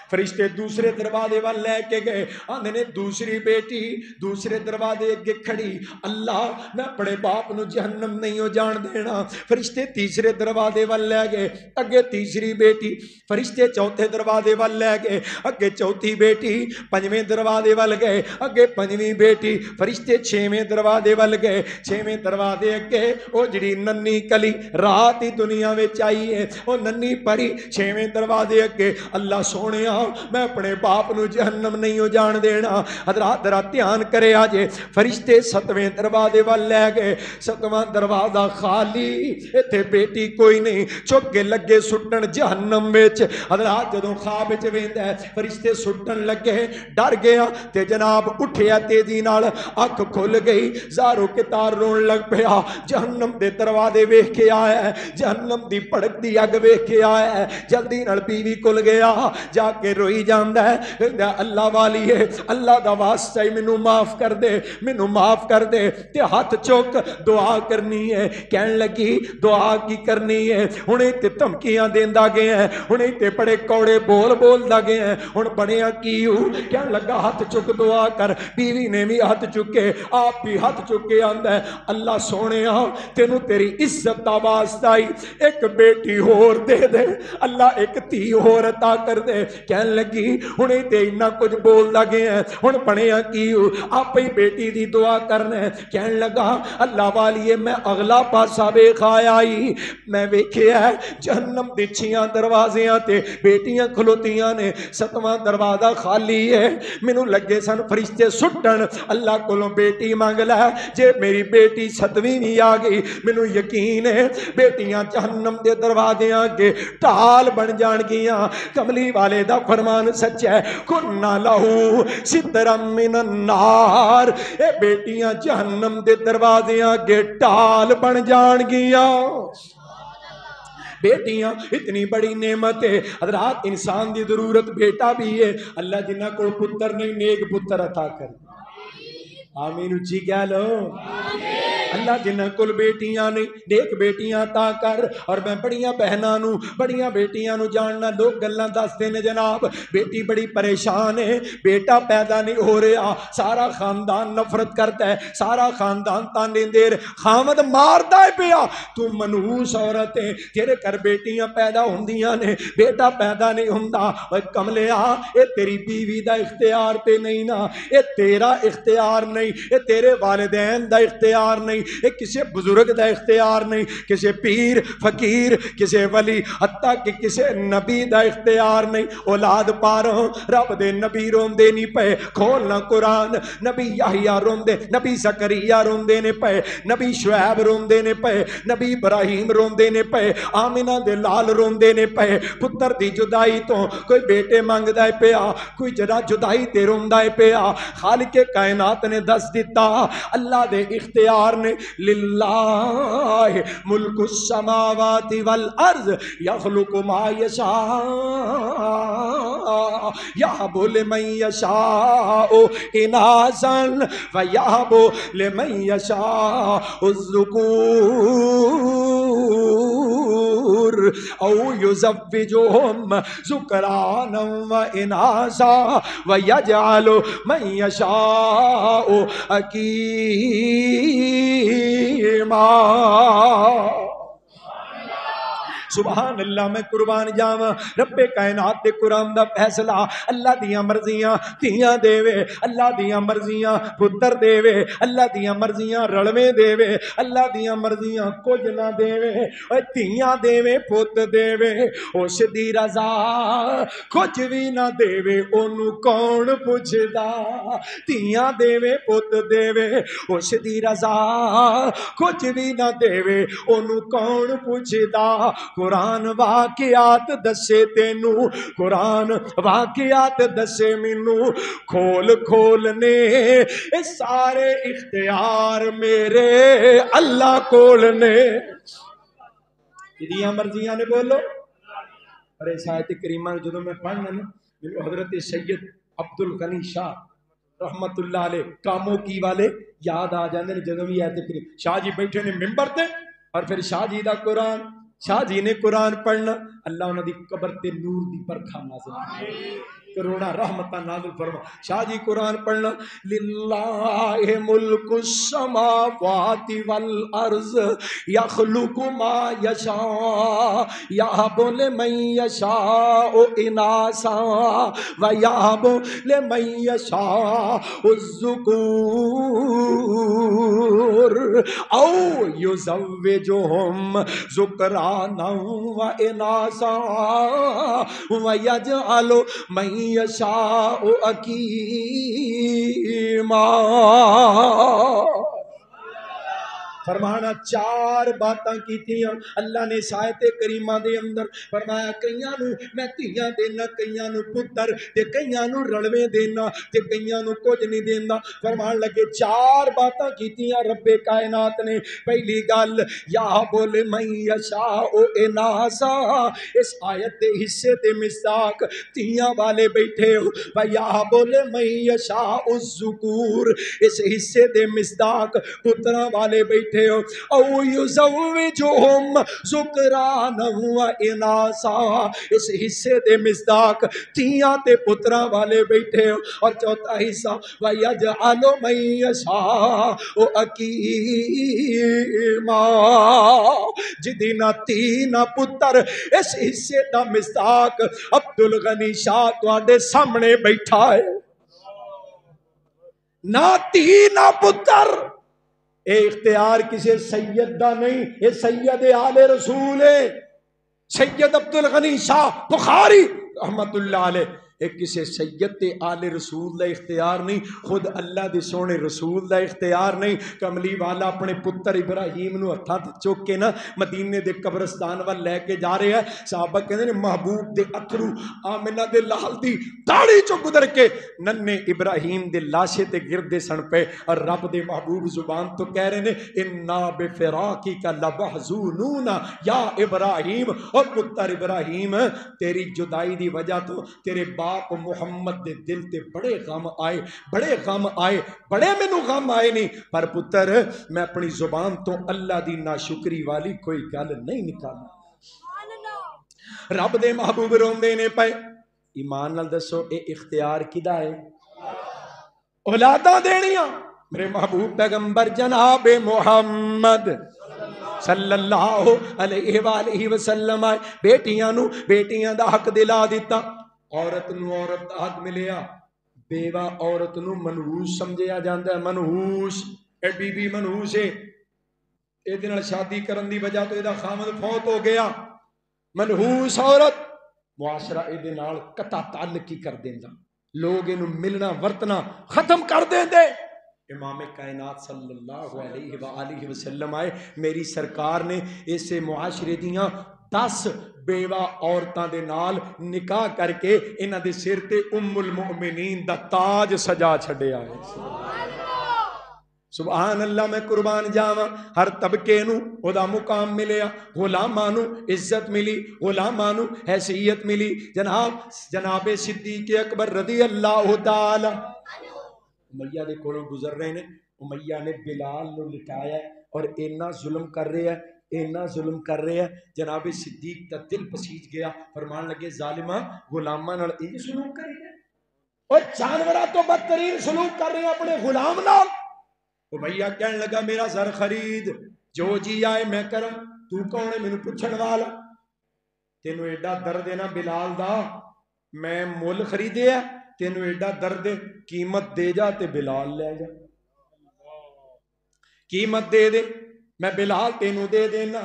S2: فرشتے دوسرے دروازے وال لے کے گئے. آندے نے دوسری بیٹی دوسرے دروازے اگے کھڑی. اللہ میں اپنے باپ نو جہنم نہیں ہو جان دینا. فرشتے تیسرے دروازے وال لے گئے, اگے تیسری بیٹی. فرشتے چوتھے دروازے وال لے گئے, اگے چوتھی بیٹی. 5ویں دروازے وال گئے, اگے 5ویں بیٹی. فرشتے 6ویں دروازے وال گئے. 6ویں دروازے اگے او جڑی ننی کلی رات ہی دنیا وچ آئی ہے, او ننی پری 6ویں دروازے اگے. اللہ سونے میں اپنے باپ نو جہنم نہیں ہو جان دینا. حضرات ذرا دھیان کرے آجے. فرشتے 7ویں دروازے وال لے گئے. 7واں دروازہ خالی, ایتھے بیٹی کوئی نہیں. چک کے لگے سٹن جہنم وچ. حضرات جدوں خواب وچ ویندا ہے فرشتے سٹن لگے, ڈر گیا تے جناب اٹھیا تیزی نال, اکھ کھل گئی. زارو کتار رون لگ پیا. جہنم دے دروازے ویکھ کے آیا ہے, جہنم دی بھڑک دی اگ ویکھ کے آیا ہے. جلدی نال بیوی کول گیا, جا کے روئی جاندا ہے. اللہ والی ہے, اللہ دا واسطہ ہے, مینوں معاف کر دے, مینوں معاف کر دے. تے ہاتھ چوک دعا کرنی ہے. کہن لگی دعا کی کرنی ہے. ہنے تے دھمکیاں دیندا گیا ہے, ہنے تے بڑے کوڑے بول بولدا گیا ہے. ہن بنیا کی ہو, کہن لگا ہاتھ چک دعا کر. بیوی نے بھی ہاتھ چکے, آپ بھی ہاتھ چکے. آندا ہے اللہ سونیا تینوں تیری عزت دا واسطہ ہی ایک بیٹی ہور دے دے. اللہ ایک دھی ہور عطا کر دے. کہن لگی ہنے تے اتنا کچھ بولدا گیا ہے ہن بنیا کی آپ ہی بیٹی دی دعا کرنا ہے کہن لگا اللہ والیے میں اگلا پاسا ویکھ آیا میں ویکھیا ہے جہنم دی 6 دروازیاں تے بیٹیاں کھلوتیاں نے 7واں دروازہ خالی ہے مینوں لگے سن فرشتے سٹن اللہ کولوں بیٹی مانگ لے جے میری بیٹی 7ویں بھی آ گئی مینوں یقین ہے بیٹیاں جہنم دے دروازے اگے ٹال بن جان گیاں کملی والے دا فرمان سچ ہے کنا لہو سترم من النار اے بیٹیاں جہنم دے دروازے اگے ٹال بن جان گیاں بیٹیاں اتنی بڑی نعمت ہے حضرات انسان دی ضرورت بیٹا بھی ہے اللہ جنہ کو پتر نہیں نیک پتر عطا کر آمین اچھی کہہ لو اللہ جنہ کل بیٹیاں نے نیک بیٹیاں عطا کر اور میں بڑیاں بہناں نو بڑیاں بیٹیاں نو جاننا لوگ گلاں دستے نے جناب بیٹی بڑی پریشان ہے بیٹا پیدا نہیں ہو رہا سارا خاندان نفرت کرتا ہے سارا خاندان تانے دے خامد ماردا ہے پیا تو منحوس عورت ہے تیرے گھر بیٹیاں پیدا ہوندیاں نے بیٹا پیدا نہیں ہوندا اوے کملیا اے تیری بیوی دا اختیار تے نہیں نا اے تیرا اختیار نہیں اے تیرے والدین دا اختیار نہیں اے کسی بزرگ دا اختیار نہیں کسی پیر فقیر کسی ولی حتیٰ کہ کسی نبی دا اختیار نہیں اولاد پاروں رب دے نبی روندے نہیں پے کھولنا قرآن نبی یحییٰ روندے نبی زکریا روندے نے پے نبی شعیب روندے نے پے نبی ابراہیم روندے نے پے آمنہ دے لال روندے نے پے پتر دی جدائی تو کوئی بیٹے مانگدا ہے پیا کوئی جدا جدائی تے روندا ہے پیا خالق کائنات نے دس دیتا اللہ دے اختیار نے للہ ملک السماوات والارض یخلق ما یشاء یہب لمن یشاء اناثا ویہب لمن یشاء الذکور او یزوجہم ذکرانا واناثا ویجعل من یشاء حکیما سبحان اللہ میں قربان جاواں رب کائنات دے قرآن دا فیصلہ اللہ دیاں مرضیاں تیاں دے اللہ دیاں مرضیاں پتر دے اللہ دیاں مرضیاں رلویں دے اللہ دیاں مرضیاں کچھ نہ دے اوے تیاں دے پت دے اس دی رضا کچھ بھی نہ دے اونوں کون پوچھدا تیاں دے پت دے اس دی رضا کچھ بھی نہ دے اونوں کون پوچھدا قرآن واقعات دسے تینو قرآن واقعات دسے مینو کھول کھولنے اے سارے اختیار میرے اللہ کول نے جدیاں مرضیاں نے بولو ارے آیت کریمہ جدوں میں پڑھنا میرے حضرت سید عبد الغنی شاہ رحمت اللہ علیہ کاموں کی والے یاد آ جاندے نے جدوں بھی آیت کریم شاہ جی بیٹھے نے منبر تے اور پھر شاہ جی دا قرآن شاہ جی نے قرآن پڑھنا اللہ انہاں دی قبر تے نور دی برکھا نازل کروڑا رحمتہ نازل فرما شاہ جی قرآن پڑھنا للہ ملک السماوات والارض یخلق ما یشاء یہب لمن یشاء اناثا ویہب لمن یشاء الذکور او یزوجہم ذکرانا واناثا ویجعل من یشاء حکیما فرمانا 4 باتاں کیتیاں اللہ نے آیت کریمہ دے اندر فرمایا کئیاں نو میں تیاں دینا کئیاں نو پتر تے کئیاں نو رلویں دینا تے کئیاں نو کچھ نہیں دینا فرمان لگے 4 باتاں کیتیاں رب کائنات نے پہلی گل یا بول من یشاء اناثا اس آیت دے حصے تے مصداق تیاں والے بیٹھے ہو یا بول من یشاء الذکور اس حصے دے مصداق پتراں والے بیٹھے بیٹھے ہو او یزوجہم ذکرانا و اناسا اس حصے دے مصداق تیاں تے پتراں والے بیٹھے ہو اور چوتھا حصہ وَيَجْعَلُ مَن يَشَاءُ عَقِیمًا جدی نہ تی نہ پتر اس حصے دا مصداق عبدالغنی شاہ تواڈے سامنے بیٹھا ہے نہ تی نہ پتر اے اختیار کسی سید دا نہیں یہ سید آل رسول ہے سید عبدالغنی شاہ بخاری رحمت اللہ علیہ ایک کسی سید تے آل رسول دا اختیار نہیں خود اللہ دے سونے رسول دا اختیار نہیں کملی والا اپنے پتر ابراہیم نو ہتھاں تے چوک کے نا مدینے دے قبرستان وال لے کے جا رہے ہیں صحابہ کہندے نے محبوب دے اتھرو آمنہ دے لال دی داڑھی چو گزر کے ننے ابراہیم دے لاشے تے گردے سن پہ اور رب دے محبوب زبان تو کہہ رہے نے انا بفراقک لمحزونون یا ابراہیم اور پتر ابراہیم تیری جدائی دی وجہ تو تیرے باپ محمد دے دل تے بڑے غم آئے بڑے مینوں غم آئے نہیں پر پتر میں اپنی زبان تو اللہ دی ناشکری والی کوئی گل نہیں نکالنا رب دے محبوب روندے نے پے ایمان نال دسو اے اختیار کدا ہے اولاداں دینیاں میرے محبوب پیغمبر جناب محمد صلی اللہ علیہ وآلہ وسلم آئے بیٹیاں دا حق دلا دیتا عورت نو عورت دا حق ملیا بیوہ عورت نو منحوس سمجھیا جاندا ہے منحوس اے بی بی منحوس ہے اے دے نال شادی کرن دی وجہ تو اے دا خامد فوت ہو گیا منحوس عورت معاشرہ اے دے نال قطع تعلق کر دیندا لوگ اینو ملنا ورتنا ختم کر دیندے امام کائنات صلی اللہ علیہ وآلہ وسلم آئے میری سرکار نے اسے معاشرے دیاں 10 بیوہ عورتاں دے نال نکاح کر کے انہاں دے سر تے ام المؤمنین دا تاج سجا چھڈیا ہے سبحان اللہ میں قربان جاواں ہر طبقے نو او دا مقام ملیا غلاماں نو عزت ملی غلاماں نو حیثیت ملی جناب صدیق اکبر رضی اللہ تعالی امیہ دے کولوں گزر رہے نے امیہ نے بلال نو لٹایا اور اینا ظلم کر رہے ہیں جناب صدیق دا دل پسیج گیا فرمان لگے ظالمہ غلامہ نال انج سلوک کر رہے ہیں اور جانورہ تو بدترین سلوک کر رہے ہیں اپنے غلام نال امیہ کہنے لگا میرا سر خرید جو جی آئے میں کرم تو کون ہے میں نے پوچھن والا تینو ایڈا درد ہے نا بلال دا میں مول خریدے ہے تینو ایڈا درد قیمت دے جا تے بلال لے جا قیمت دے دے میں بلال تینو دے دینا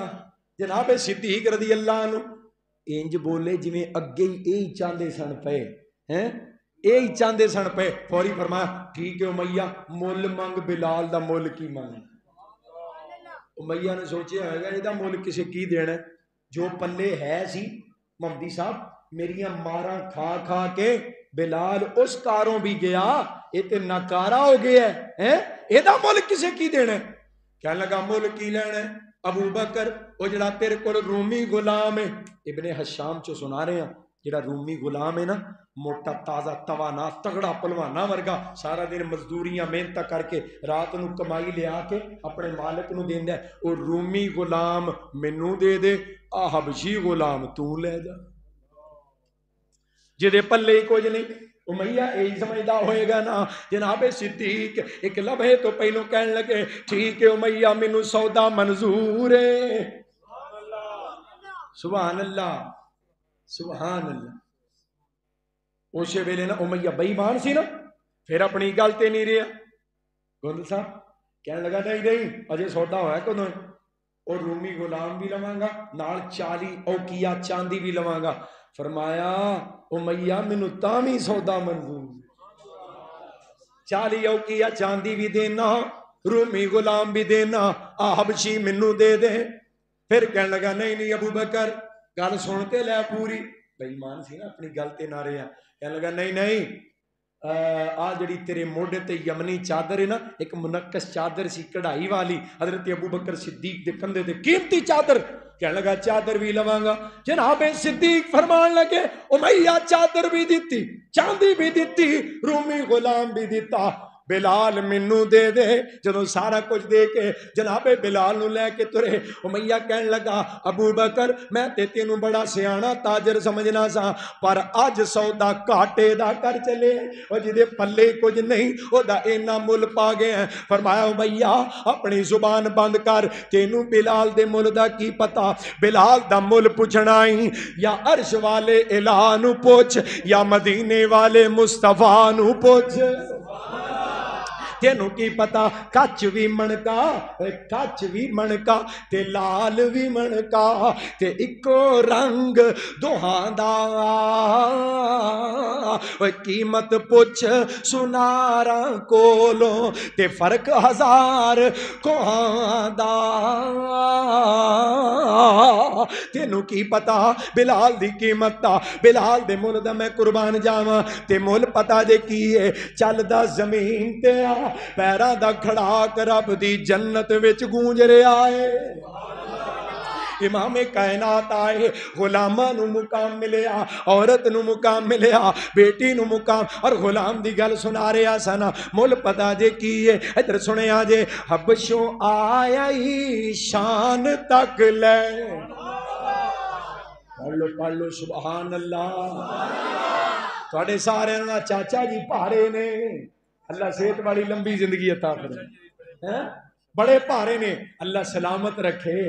S2: جناب صدیق رضی اللہ عنہ انج بولے جی میں اگے ہی چاندے سن پے ہیں ہی چاندے سن پے فوری فرمایا ٹھیک ہے امیہ مول مانگ بلال دا مول کی مانگ امیہ نے سوچے ہے یہ دا مول کسے کی دینا ہے جو پلے ہے سی محمدی صاحب میریاں ماراں کھا کے بلال اس کاروں بھی گیا یہ تے ناکارا ہو گیا ہے یہ دا مول کسے کی دینا ہے کہنے لگا مول کی لینا ہے ابو بکر وہ جڑا تیرے کو رومی غلام ہے ابن حشام چو سنا رہے ہیں جڑا رومی غلام ہے نا موٹا تازہ توانا تگڑا پلوانا ورگا سارا دن مزدوریاں محنت کر کے رات نو کمائی لے آ کے اپنے مالک نو دیندا ہے او رومی غلام مینوں دے دے حبشی غلام تو لے جا جدے پلے کچھ نہیں امیہ ایک سمجھدا ہوئے گا نا جناب صدیق ایک لمحے تو پہلو کہنے لگے ٹھیک ہے امیہ مینوں سودا منظور ہے سبحان اللہ سبحان اللہ اسے ویلے نا امیہ بے ایمان سی نا پھر اپنی گل تے نہیں رہا گوندل صاحب کہنے لگا نہیں اجے سودا ہوا ہے کدوں اور رومی غلام بھی لواں گا نال 40 اوقیہ چاندی بھی لواں گا فرمایا امیہ مینوں تاویں سودا منظور 40 اوقیہ چاندی بھی دینا رومی غلام بھی دینا حبشی مینوں دے دے پھر کہنے لگا نہیں ابو بکر گل سنتے لے پوری بے ایمان سی نا اپنی گل تے نہ رہا کہنے لگا نہیں جڑی تیرے موڈے تے یمنی چادر ہے نا ایک منقش چادر سی کڑھائی والی حضرت ابو بکر صدیق دے کندھے تے قیمتی چادر کہنے لگا چادر بھی لواں گا جناب صدیق فرمان لگے امیہ چادر بھی دیتی چاندی بھی دیتی رومی غلام بھی دیتا بلال مینو دے دے. جدوں سارا کچھ دے کے جناب بلال نو لے کے ترے امیہ کہن لگا ابو بکر میں تے تینوں بڑا سیاںا تاجر سمجھنا سا پر اج سودا کاٹے دا کر چلے او جدے پلے کچھ نہیں او دا اینا مل پا گیا. فرمایا امیہ اپنی زبان بند کر, تینوں بلال دے مل دا کی پتا. بلال دا مل پوچھنا ہی یا عرش والے الہ نو پوچھ یا مدینے والے مصطفیٰ نو پوچھ. تینوں کی پتا کچ بھی منکا کچ بھی منکا تے لال بھی منکا تے اکو رنگ دوہاں دا. قیمت پوچھ سناراں کولوں تے فرق ہزار کوہاں دا. تینوں کی پتا بلال دی قیمت دا, بلال دے مول دا میں قربان جاواں تے مول پتا دے کی ہے چل دا زمین تے آ پیراں دا کھڑاک رب دی جنت وچ گونج رہا ہے. امام کائنات آئے, غلاماں نو مقام ملیا, عورت نو مقام ملیا, بیٹی نو مقام, اور غلام دی گل سنا رہا سنا مل پتا جے کی ہے. ادھر سنے آجے حبشوں آیا ہی شان تک لے. پڑھ لو سبحان اللہ. تھوڑے سارے نا چاچا جی پارے نے, اللہ صحت والی لمبی زندگی عطا کرے, بڑے پارے نے, اللہ سلامت رکھے,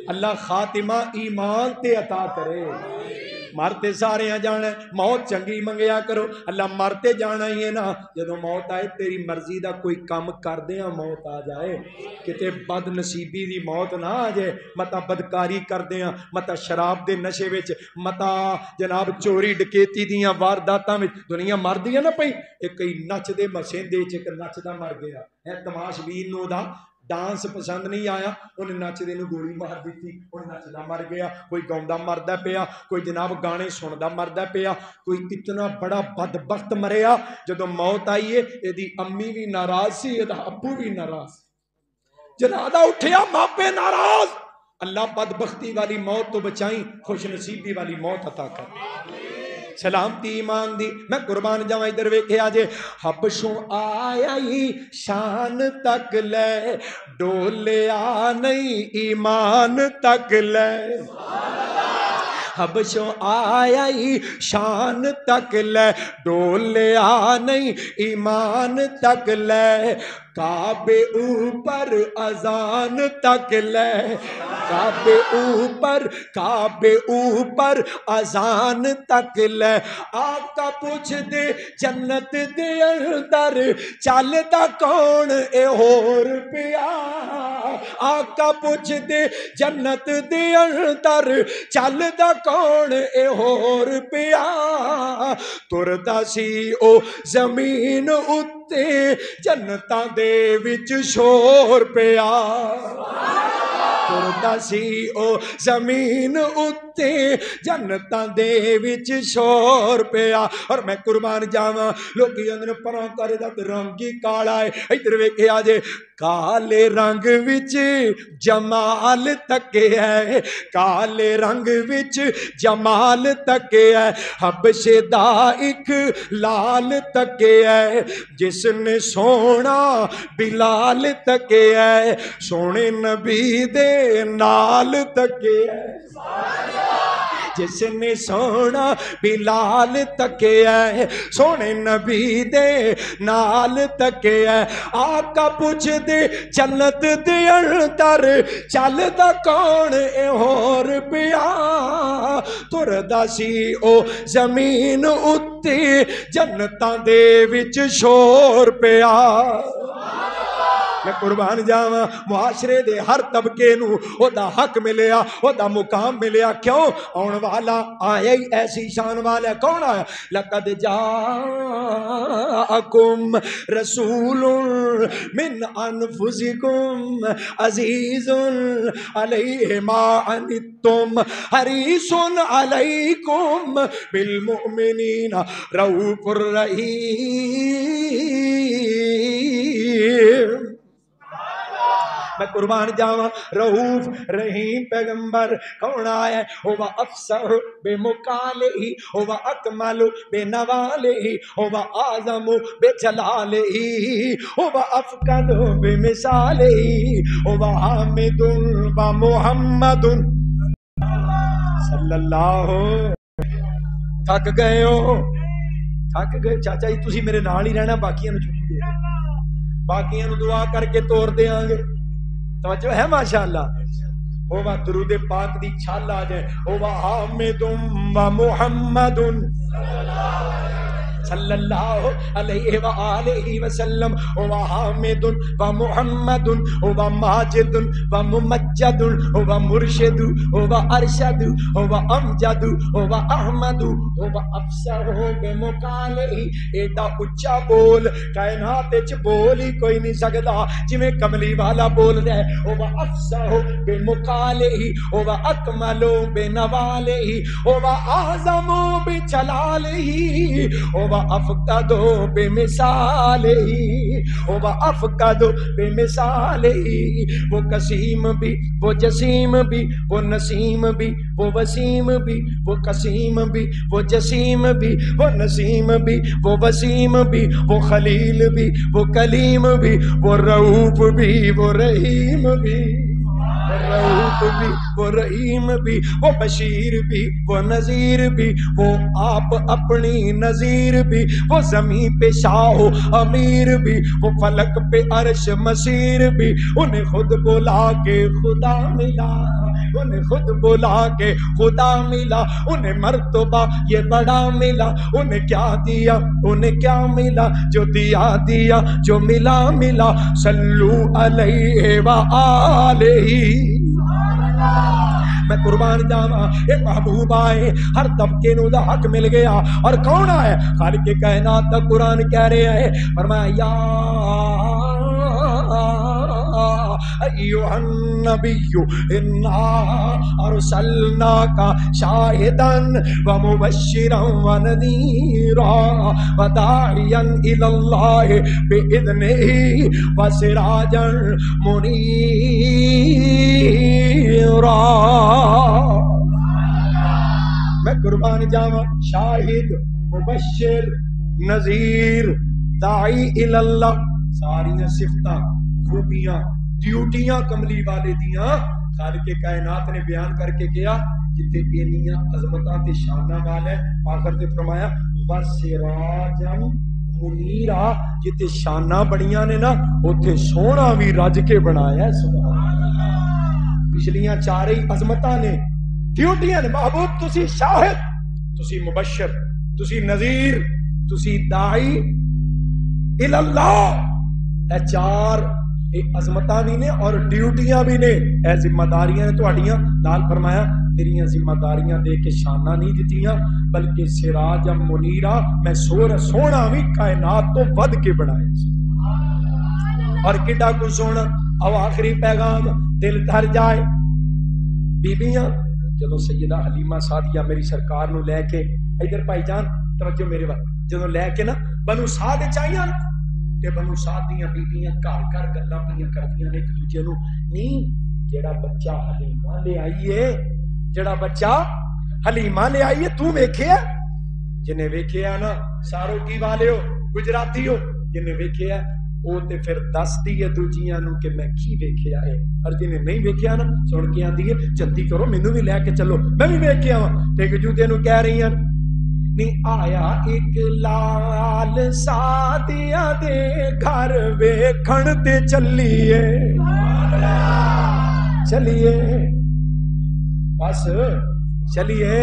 S2: اللہ خاتمہ ایمان تے عطا کرے. مرتے سارے جانا ہے, موت چنگی منگیا کرو, اللہ مرتے جانا ہی ہے نا. جدو موت آئے تیری مرضی دا کوئی کام کر دیاں موت آ جائے, کتے بد نصیبی دی موت نہ آ جائے, متا بدکاری کر دیاں, متا شراب دے نشے وچ, متا جناب چوری ڈکیتی دیاں وارداتاں وچ. دنیا مر دی ہے نا پئی, ایک کئی نچ دے مسیندے چ ایک نچ دا مر گیا ہے, تماش بین نو دا ڈانس پسند نہیں آیا, انہیں نچدے نو گولی مار دیتی, انہیں نچدا مر گیا. کوئی گاؤندا مردا پیا, کوئی جناب گانے سندا مردا پیا, کوئی اتنا بڑا بدبخت مریا. جدوں موت آئی ہے ایدی امی بھی ناراض سی, ایدا ابو بھی ناراض, جنازہ اٹھیا ماپے ناراض. اللہ بدبختی والی موت تو بچائیں, خوش نصیبی والی موت عطا کر. سلامتی ایمان دی میں قربان جاواں. ادھر ویکھے آجے حبشوں آیا ہی شان تک لے, ڈولیا نہیں ایمان تک لے. حبشوں آیا ہی شان تک لے, ڈولیا نہیں ایمان تک لے. کعبے اوپر اذان تک لے, کعبے اوپر اذان تک لے. آقا پوچھ دے جنت دے اندر چلدا کون اے ہور پیا. آقا پوچھ دے جنت دے اندر چلدا کون اے ہور پیا. تردا سی او زمین اتے جنتاں دے وچ شور پیا. تردا سی او زمین اتے جنتاں دے وچ شور پیا. اور میں قربان جاواں لوکی اندر پراں کرے دا رنگ ہی کالا ہے. ادھر ویکھے آجے کالے رنگ وچ جمال تکے ہے, کالے رنگ وچ جمال تکے ہے. حبشے دا ایک لال تکے ہے, جس نے سونا بلال تکے ہے, سونے نبی دے نال تکے ہے. جس نے سونا بلال تکے ہے, سونے نبی دے نال تکے ہے. آقا پوچھ دے جنت دے اندر چلدا کون اے ہور پیا. تردا سی او زمین اتے جنتاں دے وچ شور پیا. میں قربان جاواں معاشرے دے ہر طبقے نو او دا حق ملیا, او دا مقام ملیا. کیوں؟ آن والا آیا ہی ایسی شان والا. کون آیا؟ لقد جاءکم رسول من انفسکم عزیز علیہ ما عنتم حریص علیکم بالمؤمنین رؤوف الرحیم. میں قربان جاواں رؤوف رحیم پیغمبر کون آیا ہے؟ ہوا افصح بے مکالہ ہوا اکمل بے نوالہ ہوا اعظم بے جلالہ ہوا افقد بے مثالہ ہوا حامد و محمد صلی اللہ. تھک گئے ہو، تھک گئے چاچا جی تسی میرے نال ہی رہنا، باقیاں نوں چھٹی دے باقیاں نوں دعا کر کے توڑ دیاں گے. توجہ ہے ماشاءاللہ. ہوا درود پاک دی چھال آ جائے. ہوا حامد و محمد صلی اللہ علیہ وآلہ وسلم. ہوا حامد و محمد ہوا ماجد و ممجد ہوا مرشد ہوا ارشد ہوا امجد ہوا احمد ہوا افصح بے مکالہ. ایڈا اچا بول کائنات وچ بول ہی کوئی نہیں سکدا جویں کملی والا بول رہا ہے. ہوا افصح بے مکالہ ہوا اکمل بے نوالہ ہوا اعظم بے جلالہ ہوا افقد بے مثالہ ہوا افقد بے مثالہ. وہ قسیم بھی وہ جسیم بھی وہ نسیم بھی وہ وسیم بھی وہ قسیم بھی وہ جسیم بھی وہ نسیم بھی وہ وسیم بھی وہ خلیل بھی وہ کلیم بھی وہ رؤوف بھی وہ رحیم بھی رؤوف بھی وہ رحیم بھی وہ بشیر بھی وہ نذیر بھی وہ آپ اپنی نذیر بھی وہ زمین پہ شاہ امیر بھی وہ فلک پہ عرش مسیر بھی. انہیں خود بولا کہ خدا ملا انہیں خود بولا کہ خدا ملا. انہیں مرتبہ یہ بڑا ملا. انہیں کیا دیا انہیں کیا ملا جو دیا دیا جو ملا ملا. صلو علیہ وآلہ. میں قربان جاواں اے محبوب آئے ہر طبقے نو دا حق مل گیا. اور کون آئے؟ خالق کائنات دا قرآن کہہ رہے ہیں. فرمایا یا ایھا النبی انا ارسلناک شاہدا ومبشرا ونذیرا وداعیا الی اللہ باذنہ وسراجا منیرا. میں قربان جاواں شاہد مبشر نذیر داعی الی اللہ ساریاں صفتاں خوبیاں ڈیوٹیاں کملی والے دیاں خالق کائنات نے بیان کر کے کیا. جتے اینیاں عظمتاں تے شاناں والا ہے آخر تے فرمایا وسراجا منیرا. جتے شاناں بڑیاں نے نا اوتھے سونا بھی رج کے بنایا ہے. سبحان اللہ. پچھلیاں چارے عظمتاں نے ڈیوٹیاں نے. محبوب تسی شاہد تسی مبشر تسی نذیر تسی داعی الی اللہ. اے چار اے عظمتاں بھی نے اور ڈیوٹیاں بھی نے. اے ذمہ داریاں نے تہاڈیاں. نال فرمایا تیریاں ذمہ داریاں دے کے شاناں نہیں دتیاں بلکہ سراج منیرا میں سونا بھی کائنات تو ود کے بنایا. اور کڈا کو سونا. او آخری پیغام دل دھر جائے. بیبیاں جدو سیدہ حلیمہ سعدیہ میری سرکار نو لے کے ادھر بھائی جان توجہ میرے وقت جدو لے کے نا بنو سعد چاہیے تے بنو سعد دیاں بیبیاں گھر گھر گلاں پیاں کردیاں نے ایک دوجے نو. نہیں جیڑا بچہ حلیمہ لے آئیے جیڑا بچہ حلیمہ لے آئیے تو ویکھیا جنہیں ویکھیا نا سارو کی والے ہو گجراتی ہو جنہیں ویکھیا او تے پھر دس دی ہے دوجیاں نو کہ میں کی ویکھیا ہے. اور جنہیں نہیں ویکھیا نا سن کے آندی ہے جلدی کرو مینوں بھی لے کے چلو میں بھی ویکھیا ہاں. تے جو نو کہہ رہی ہیں نہیں آیا ایک لال سادیا دے گھر ویکھن تے چلیے چلیے بس چلیے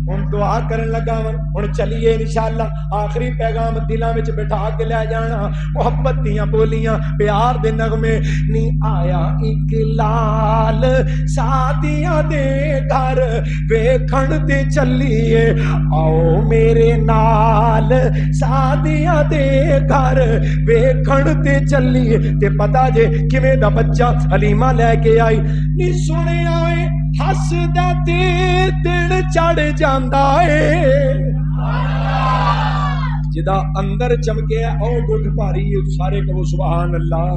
S2: ہن دعا کرن لگا ہن چلیے انشاءاللہ. آخری پیغام دلاں وچ بٹھا کے لے جانا. محبت دیاں بولیاں پیار دے نغمے. نہیں آیا ایک لال سادیاں دے گھر ویکھن تے چلیے آؤ میرے نال سادیاں دے گھر ویکھن تے چلیے. تے پتہ جے کیویں دا بچہ حلیمہ لے کے آئی. نہیں سنیا اے ہسدا تے دل چڑھ جاندا اے جدا اندر چمکے او گٹھ پاری سارے کہو سبحان اللہ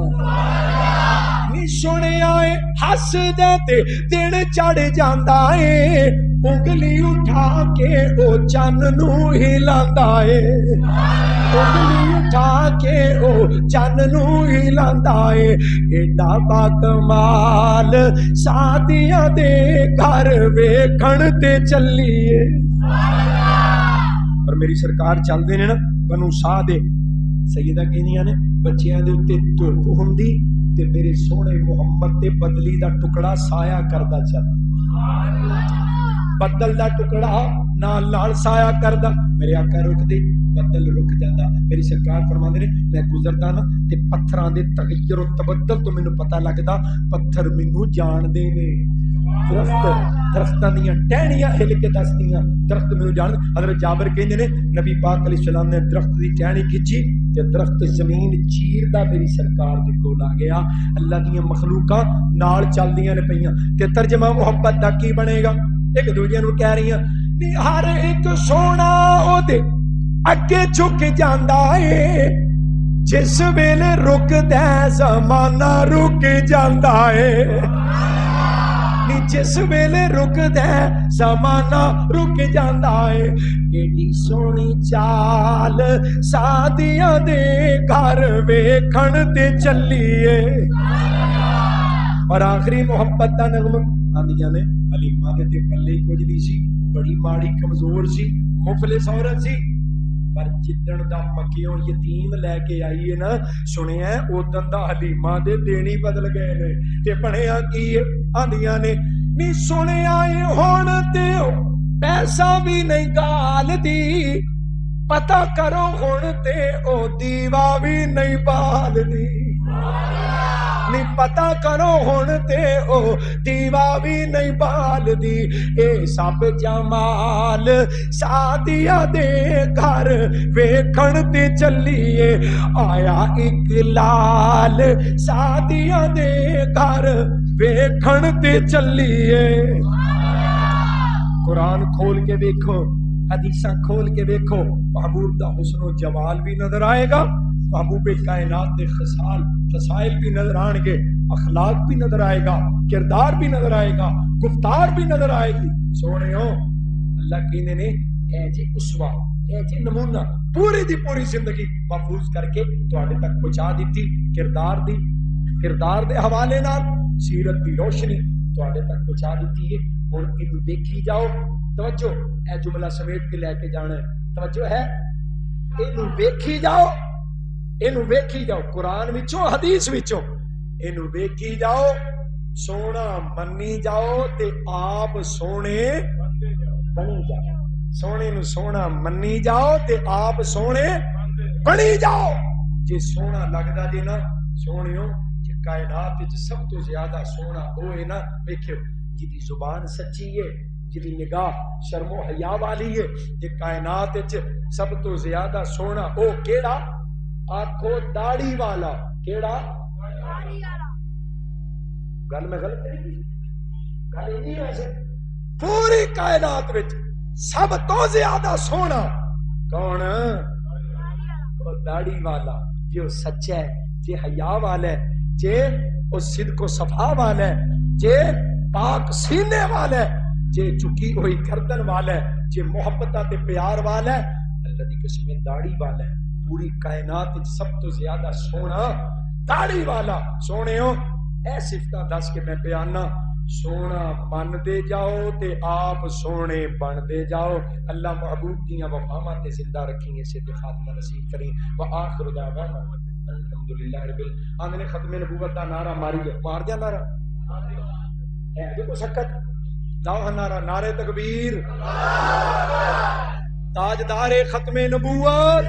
S2: نی سونے آئے ہس دے تے دن چڑھ جاندا اے انگلی اٹھا کے او چن نو ہلاندا اے انگلی اٹھا کے او چن نو ہلاندا اے ایڈا با کمال سادیاں دے گھر ویکھن تے چلیے اور میری سرکار چل دے نے نا بنو سعد سیدہ کہنیاں نے بچیاں دے اتے دھوپ ہوندی تے میرے سونے محمد تے بدلی دا ٹکڑا سایہ کردا چل بدل دا ٹکڑا نال نال سایہ کردا میرے آقا رک دے بدل رک جاندا میری سرکار فرماندے نے میں گزردا نا تے پتھراں دے تغیر و تبدل تو مینوں پتہ لگدا پتھر مینوں جان دے نے درختاں دیاں ٹہنیاں ہل کے دسدیاں درخت مینوں جان حضرت جابر کہندے نے نبی پاک علیہ السلام نے درخت دی ٹہنی کھچی تے درخت زمین چیردا میری سرکار دے کول آ گیا اللہ دیاں مخلوقاں نال چلدیاں نے پیاں تے ترجمہ محبت دا کی بنے گا ایک دوجے نوں کہہ رہی ہیں نی ہر ایک سونا او دے اگے جھک جاندا اے جس ویلے رکدا زمانہ رک جاندا اے جس ویلے رکدا زمانہ رک جاندا اے ایڈی سونی چال سادیاں دے گھر ویکھن تے چلیے اور آخری محبت دا نغمہ آندیاں نے حلیمہ دے تے پلے کچھ نہیں سی بڑی ماڑی کمزور سی مفلس عورت سی پر جدن دا مکیوں یتیم لے کے آئی ہے نا سنیا اودن دا حلیمہ دے دینی بدل گئے نے تے بنیا کی آندیاں نے نی سنے آئے ہون تے پیسہ بھی نہیں گال دی پتہ کرو ہون تے او دیوا بھی نہیں بال دی نی پتہ کرو ہون تے او دیوا بھی نہیں بال دی اے سب جمال سادیاں دے گھر ویکھن تے چلیے آیا اقلال سادیاں دے گھر ویکھن تے چلیے قرآن کھول کے دیکھو حدیثاں کھول کے دیکھو محبوب دا حسن و جمال بھی نظر آئے گا محبوب کائنات دے خصائل بھی نظر آن گے اخلاق بھی نظر آئے گا کردار بھی نظر آئے گا گفتار بھی نظر آئے گی سونے ہو اللہ کہنے نے اے جی اسوہ اے جی نمونہ پوری دی پوری زندگی محفوظ کر کے تواڈے تک پہنچا دیتی کردار دے حوالے نال سیرت دی روشنی تواڈے تک پہنچا دیتی ہے ہن اینو دیکھی جاؤ توجہ اے جملہ سمیٹ کے لے کے جانا ہے توجہ ہے اینو ویکھی جاؤ قرآن وچوں حدیث وچوں اینو ویکھی جاؤ سونا منی جاؤ تے آپ سونے بنی جاؤ سونے نو سونا منی جاؤ تے آپ سونے بنی جاؤ جے سونا لگدا جے نا سونیو جے کائنات وچ سب تو زیادہ سونا او ہے نا ویکھو جدی زبان سچی ہے جدی نگاہ شرم و حیا والی ہے جے کائنات وچ سب تو زیادہ سونا او کیڑا آنکھو داڑھی والا کیڑا گل میں غلط نہیں گل نہیں ویسے پوری کائنات وچ سب تو زیادہ سونا کون وہ داڑھی والا جو سچا ہے جے حیا والا ہے جے اس صدق و صفا والا ہے جے پاک سینے والا ہے جے چکی ہوئی گردن والا ہے جے محبت تے پیار والا ہے اللہ دی قسم داڑھی والا ہے پوری کائنات سب تو زیادہ سونا داڑھی والا سونے ہو اے صفتاں دس کے میں بیانا سونا من دے جاؤ تے آپ سونے بن دے جاؤ اللہ محبوب دیاں وفاواں تے زندہ رکھیں اسے تے خاتمہ نصیب کریں وآخر دعوانا الحمدللہ رب العالمین نے ختم نبوت دا نعرہ ماری مار دیا نعرہ ہے دیکھو سکت لاؤ نعرہ نعرہ تکبیر تاجدار ختم نبوت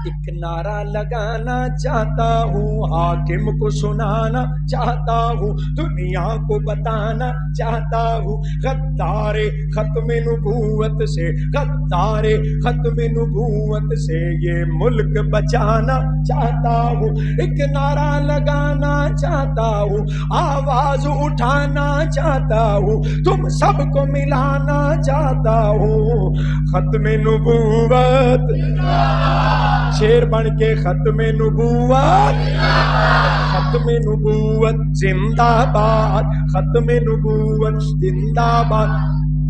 S2: ایک نعرہ لگانا چاہتا ہوں، حاکم کو سنانا چاہتا ہوں، دنیا کو بتانا چاہتا ہوں، غدار ختم نبوت سے، غدار ختم نبوت سے یہ ملک بچانا چاہتا ہوں، ایک نعرہ لگانا چاہتا ہوں، آواز اٹھانا چاہتا ہوں، تم سب کو ملانا چاہتا ہوں، ختم نبوت شیر بن کے ختم نبوت، ختم نبوت زندہ باد، ختم نبوت زندہ باد۔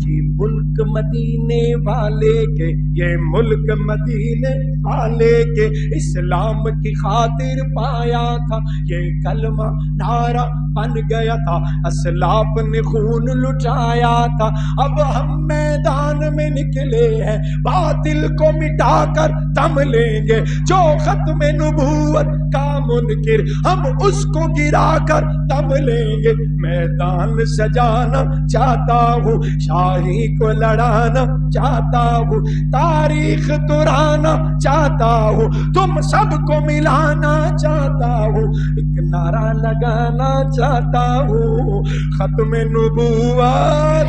S2: یہ ملک مدینے والے کے، یہ ملک مدینے والے کے، اسلام کی خاطر پایا تھا، یہ کلمہ نعرہ بن گیا تھا، اسلاف نے خون لٹایا تھا، اب ہم میدان میں نکلے ہیں، باطل کو مٹا کر دم لیں گے، جو ختم نبوت کا منکر ہم اس کو گرا کر دم لیں گے، میدان سجانا چاہتا ہوں، شاہی کو لڑانا چاہتا ہوں، تاریخ دہرانا چاہتا ہوں، تم سب کو ملانا چاہتا ہوں، ایک نعرہ لگانا چاہتا ہوں، ختم نبوت،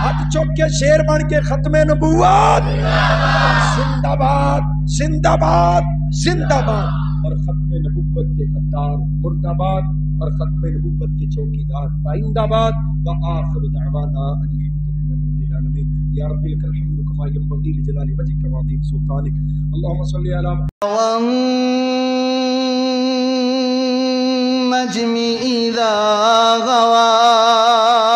S2: ہاتھ چوک کے شیر بن کے ختم نبوت زندہ باد، زندہ باد، زندہ باد، اور ختم نبوت کے غدار مرد آباد، اور ختم نبوت کے چوکیدار پائندہ باد، وآخر دعوانا الحمدللہ رب العالمین، یا رب لک الحمد کما ینبغی لجلال وجهک وعظیم سلطانک، اللہم صلی علی
S1: والنجم إذا غوى